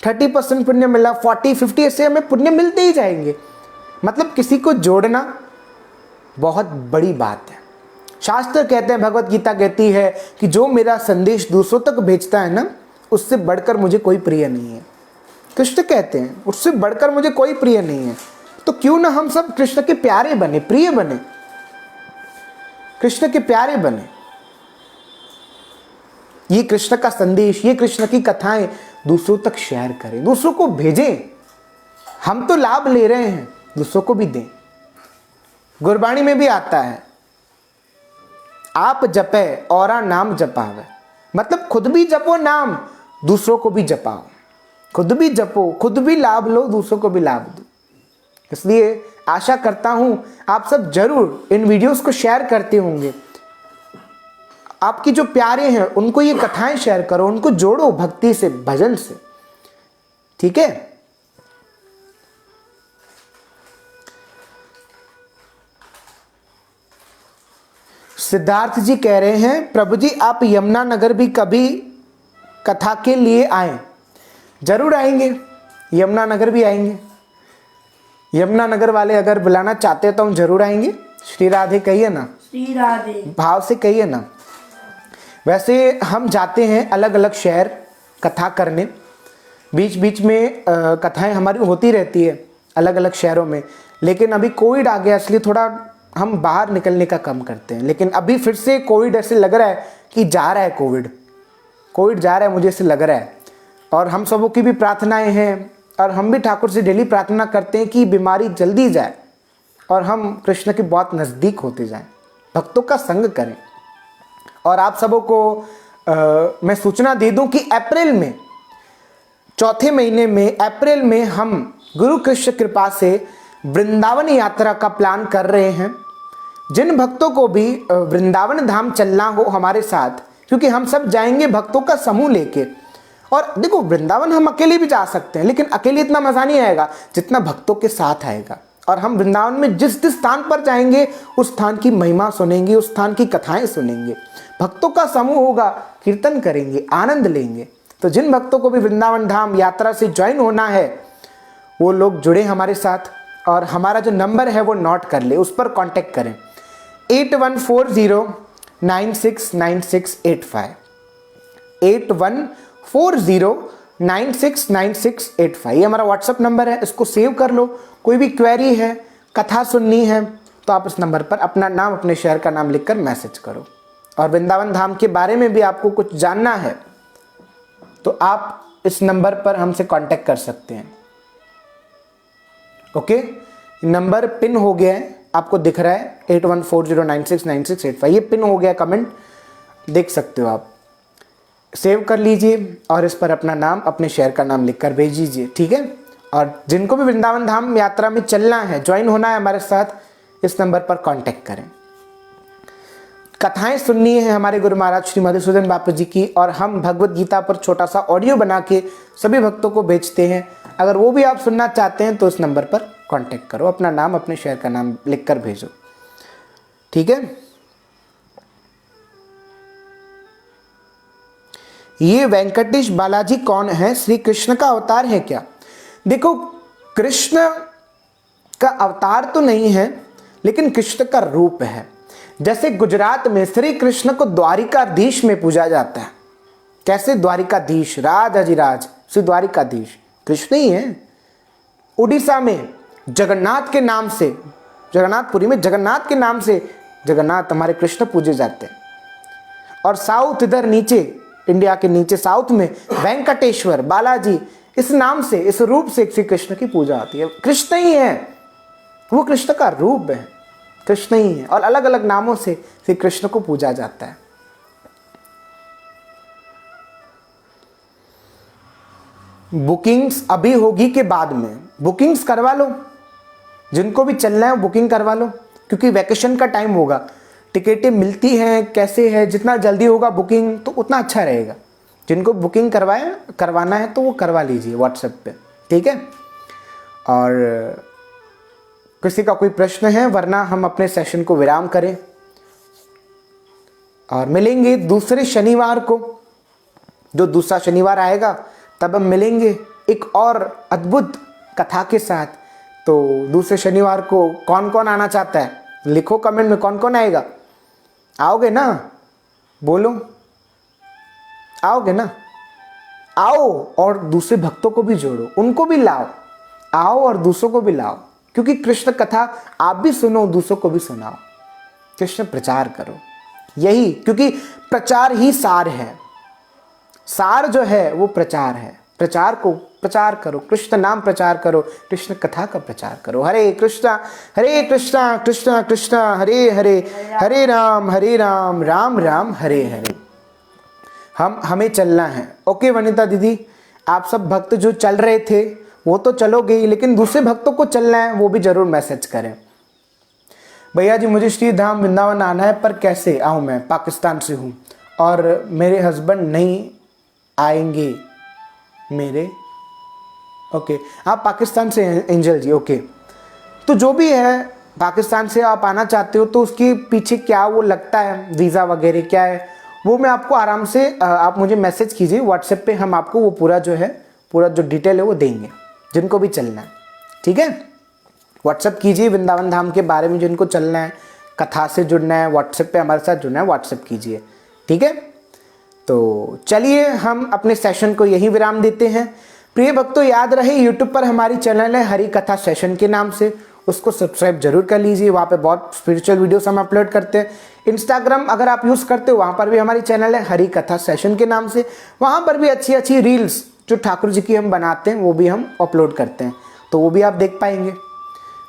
[SPEAKER 1] 30% पुण्य मिला, 40-50 ऐसे हमें पुण्य मिलते ही जाएंगे। मतलब किसी को जोड़ना बहुत बड़ी बात है। शास्त्र कहते हैं, भगवत गीता कहती है कि जो मेरा संदेश दूसरों तक भेजता है ना, उससे बढ़कर मुझे कोई प्रिय नहीं है। कृष्ण कहते हैं उससे बढ़कर मुझे कोई प्रिय नहीं है। तो क्यों ना हम सब कृष्ण के प्यारे बने, प्रिय बने, कृष्ण के प्यारे बने। ये कृष्ण का संदेश, ये कृष्ण की कथाएं दूसरों तक शेयर करें, दूसरों को भेजें। हम तो लाभ ले रहे हैं, दूसरों को भी दें। गुरबाणी में भी आता है, आप जपे औरा नाम जपावे। मतलब खुद भी जपो नाम, दूसरों को भी जपाओ। खुद भी जपो, खुद भी लाभ लो, दूसरों को भी लाभ दो। इसलिए आशा करता हूं आप सब जरूर इन वीडियोस को शेयर करते होंगे। आपके जो प्यारे हैं उनको ये कथाएं शेयर करो, उनको जोड़ो भक्ति से, भजन से। ठीक है। सिद्धार्थ जी कह रहे हैं, प्रभु जी आप यमुनानगर भी कभी कथा के लिए आए। जरूर आएंगे, यमुनानगर भी आएंगे। यमुनानगर वाले अगर बुलाना चाहते हैं तो हम जरूर आएंगे। श्री राधे कहिए ना,
[SPEAKER 2] श्री राधे,
[SPEAKER 1] भाव से कहिए ना। वैसे हम जाते हैं अलग अलग शहर कथा करने, बीच बीच में कथाएं हमारी होती रहती है अलग अलग शहरों में। लेकिन अभी कोविड आ गया, इसलिए थोड़ा हम बाहर निकलने का कम करते हैं। लेकिन अभी फिर से कोविड ऐसे लग रहा है कि जा रहा है, कोविड जा रहा है, मुझे ऐसे लग रहा है। और हम सबों की भी प्रार्थनाएं हैं, और हम भी ठाकुर से डेली प्रार्थना करते हैं कि बीमारी जल्दी जाए और हम कृष्ण के बहुत नज़दीक होते जाएं, भक्तों का संग करें। और आप सबों को मैं सूचना दे दूं कि अप्रैल में, चौथे महीने में अप्रैल में हम गुरु कृष्ण कृपा से वृंदावन यात्रा का प्लान कर रहे हैं। जिन भक्तों को भी वृंदावन धाम चलना हो हमारे साथ, क्योंकि हम सब जाएंगे भक्तों का समूह लेके। और देखो, वृंदावन हम अकेले भी जा सकते हैं, लेकिन अकेले इतना मजा नहीं आएगा जितना भक्तों के साथ आएगा। और हम वृंदावन में जिस जिस स्थान पर जाएंगे उस स्थान की महिमा सुनेंगे, उस स्थान की कथाएं सुनेंगे, भक्तों का समूह होगा, कीर्तन करेंगे, आनंद लेंगे। तो जिन भक्तों को भी वृंदावन धाम यात्रा से ज्वाइन होना है वो लोग जुड़े हमारे साथ। और हमारा जो नंबर है वो नोट कर ले, उस पर कांटेक्ट करें, 8140969685, 8140969685। ये हमारा व्हाट्सएप नंबर है, इसको सेव कर लो। कोई भी क्वेरी है, कथा सुननी है, तो आप इस नंबर पर अपना नाम, अपने शहर का नाम लिखकर मैसेज करो। और वृंदावन धाम के बारे में भी आपको कुछ जानना है तो आप इस नंबर पर हमसे कांटेक्ट कर सकते हैं। ओके, नंबर पिन हो गया है, आपको दिख रहा है 8140969685, ये पिन हो गया, कमेंट देख सकते हो आप। सेव कर लीजिए और इस पर अपना नाम, अपने शहर का नाम लिखकर भेज दीजिए। ठीक है। और जिनको भी वृंदावन धाम यात्रा में चलना है, ज्वाइन होना है हमारे साथ, इस नंबर पर कांटेक्ट करें। कथाएं सुननी है हमारे गुरु महाराज श्री मधुसूदन बापू जी की, और हम भगवत गीता पर छोटा सा ऑडियो बना के सभी भक्तों को भेजते हैं। अगर वो भी आप सुनना चाहते हैं तो इस नंबर पर कांटेक्ट करो, अपना नाम, अपने शहर का नाम लिखकर भेजो। ठीक है। ये वेंकटेश बालाजी कौन है? श्री कृष्ण का अवतार है क्या? देखो, कृष्ण का अवतार तो नहीं है, लेकिन कृष्ण का रूप है। जैसे गुजरात में श्री कृष्ण को द्वारिकाधीश में पूजा जाता है। कैसे द्वारिकाधीश? राजाधिराज श्री द्वारिकाधीश कृष्ण ही है। उड़ीसा में जगन्नाथ के नाम से, जगन्नाथपुरी में जगन्नाथ के नाम से जगन्नाथ हमारे कृष्ण पूजे जाते हैं। और साउथ, इधर नीचे, इंडिया के नीचे साउथ में वेंकटेश्वर बालाजी, इस नाम से, इस रूप से श्री कृष्ण की पूजा होती है। कृष्ण ही है, वो कृष्ण का रूप है, कृष्ण ही है। और अलग अलग नामों से श्री कृष्ण को पूजा जाता है। बुकिंग्स अभी होगी के बाद में, बुकिंग्स करवा लो, जिनको भी चलना है बुकिंग करवा लो, क्योंकि वैकेशन का टाइम होगा। टिकटें मिलती हैं कैसे है, जितना जल्दी होगा बुकिंग तो उतना अच्छा रहेगा। जिनको बुकिंग करवाना है तो वो करवा लीजिए व्हाट्सएप पे। ठीक है। और किसी का कोई प्रश्न है, वरना हम अपने सेशन को विराम करें और मिलेंगे दूसरे शनिवार को। जो दूसरा शनिवार आएगा तब हम मिलेंगे एक और अद्भुत कथा के साथ। तो दूसरे शनिवार को कौन कौन आना चाहता है, लिखो कमेंट में कौन कौन आएगा। आओगे ना, बोलो आओगे ना। आओ और दूसरे भक्तों को भी जोड़ो, उनको भी लाओ। आओ और दूसरों को भी लाओ, क्योंकि कृष्ण कथा आप भी सुनो, दूसरों को भी सुनाओ। कृष्ण प्रचार करो, यही, क्योंकि प्रचार ही सार है। सार जो है वो प्रचार है। प्रचार को प्रचार करो, कृष्ण नाम प्रचार करो, कृष्ण कथा का प्रचार करो। हरे कृष्णा कृष्णा कृष्णा हरे हरे, हरे राम राम राम हरे हरे। हमें चलना है। ओके वनिता दीदी, आप सब भक्त जो चल रहे थे वो तो चलोगे ही, लेकिन दूसरे भक्तों को चलना है वो भी जरूर मैसेज करें। भैया जी मुझे श्री धाम वृंदावन आना है, पर कैसे आऊँ? मैं पाकिस्तान से हूँ और मेरे हस्बैंड नहीं आएंगे मेरे। ओके, आप पाकिस्तान से हैं एंजल जी। ओके, तो जो भी है, पाकिस्तान से आप आना चाहते हो तो उसके पीछे क्या वो लगता है, वीज़ा वगैरह क्या है, वो मैं आपको आराम से, आप मुझे मैसेज कीजिए व्हाट्सएप पे, हम आपको वो पूरा जो है, पूरा जो डिटेल है वो देंगे, जिनको भी चलना है। ठीक है, व्हाट्सएप कीजिए वृंदावन धाम के बारे में, जिनको चलना है, कथा से जुड़ना है, व्हाट्सएप पे हमारे साथ जुड़ना है, व्हाट्सएप कीजिए। ठीक है, तो चलिए हम अपने सेशन को यहीं विराम देते हैं। प्रिय भक्तों, याद रहे यूट्यूब पर हमारी चैनल है हरी कथा सेशन के नाम से, उसको सब्सक्राइब जरूर कर लीजिए। वहाँ पे बहुत स्पिरिचुअल वीडियोस हम अपलोड करते हैं। इंस्टाग्राम अगर आप यूज़ करते हो, वहाँ पर भी हमारी चैनल है हरी कथा सेशन के नाम से, वहाँ पर भी अच्छी अच्छी रील्स जो ठाकुर जी की हम बनाते हैं वो भी हम अपलोड करते हैं, तो वो भी आप देख पाएंगे।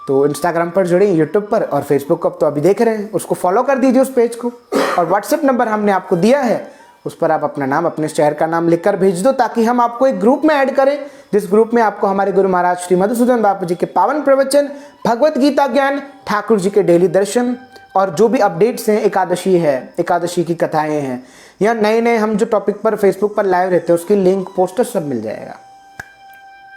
[SPEAKER 1] तो इंस्टाग्राम पर जुड़े, यूट्यूब पर, और फेसबुक को अब तो अभी देख रहे हैं, उसको फॉलो कर दीजिए उस पेज को। और व्हाट्सएप नंबर हमने आपको दिया है, उस पर आप अपना नाम, अपने शहर का नाम लिखकर भेज दो, ताकि हम आपको एक ग्रुप में ऐड करें, जिस ग्रुप में आपको हमारे गुरु महाराज श्री मधुसूदन बापू जी के पावन प्रवचन, भगवत गीता ज्ञान, ठाकुर जी के डेली दर्शन और जो भी अपडेट्स हैं, एकादशी है, एकादशी की कथाएं हैं, या नए नए हम जो टॉपिक पर फेसबुक पर लाइव रहते हैं उसकी लिंक, पोस्टर सब मिल जाएगा।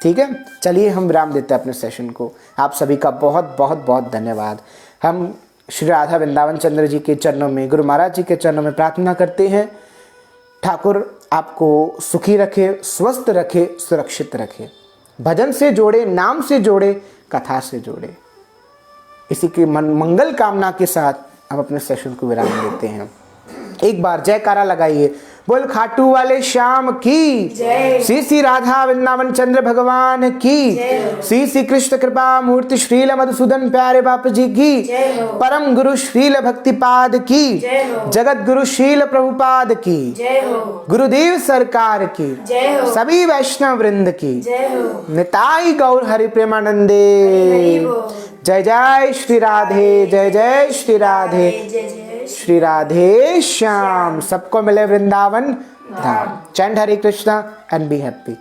[SPEAKER 1] ठीक है, चलिए हम विराम देते हैं अपने सेशन को। आप सभी का बहुत बहुत बहुत धन्यवाद। हम श्री राधा वृंदावन चंद्र जी के चरणों में, गुरु महाराज जी के चरणों में प्रार्थना करते हैं, ठाकुर आपको सुखी रखे, स्वस्थ रखे, सुरक्षित रखे, भजन से जोड़े, नाम से जोड़े, कथा से जोड़े। इसी की मंगल कामना के साथ हम अपने सेशन को विराम देते हैं। एक बार जयकारा लगाइए, बोल खाटू वाले श्याम की, श्री श्री राधा वृंदावन चंद्र भगवान की, श्री श्री कृष्ण कृपा मूर्ति श्रील मधुसूदन प्यारे बापू जी की, परम गुरु श्रील भक्तिपाद की, जगत गुरु श्रील प्रभुपाद की, गुरुदेव सरकार की, सभी वैष्णव वृंद की, निताई गौर हरि प्रेमानंदे। जय जय श्री राधे, जय जय श्री राधे, श्री राधे श्याम। सबको मिले वृंदावन धाम। Chant Hare Krishna and be happy.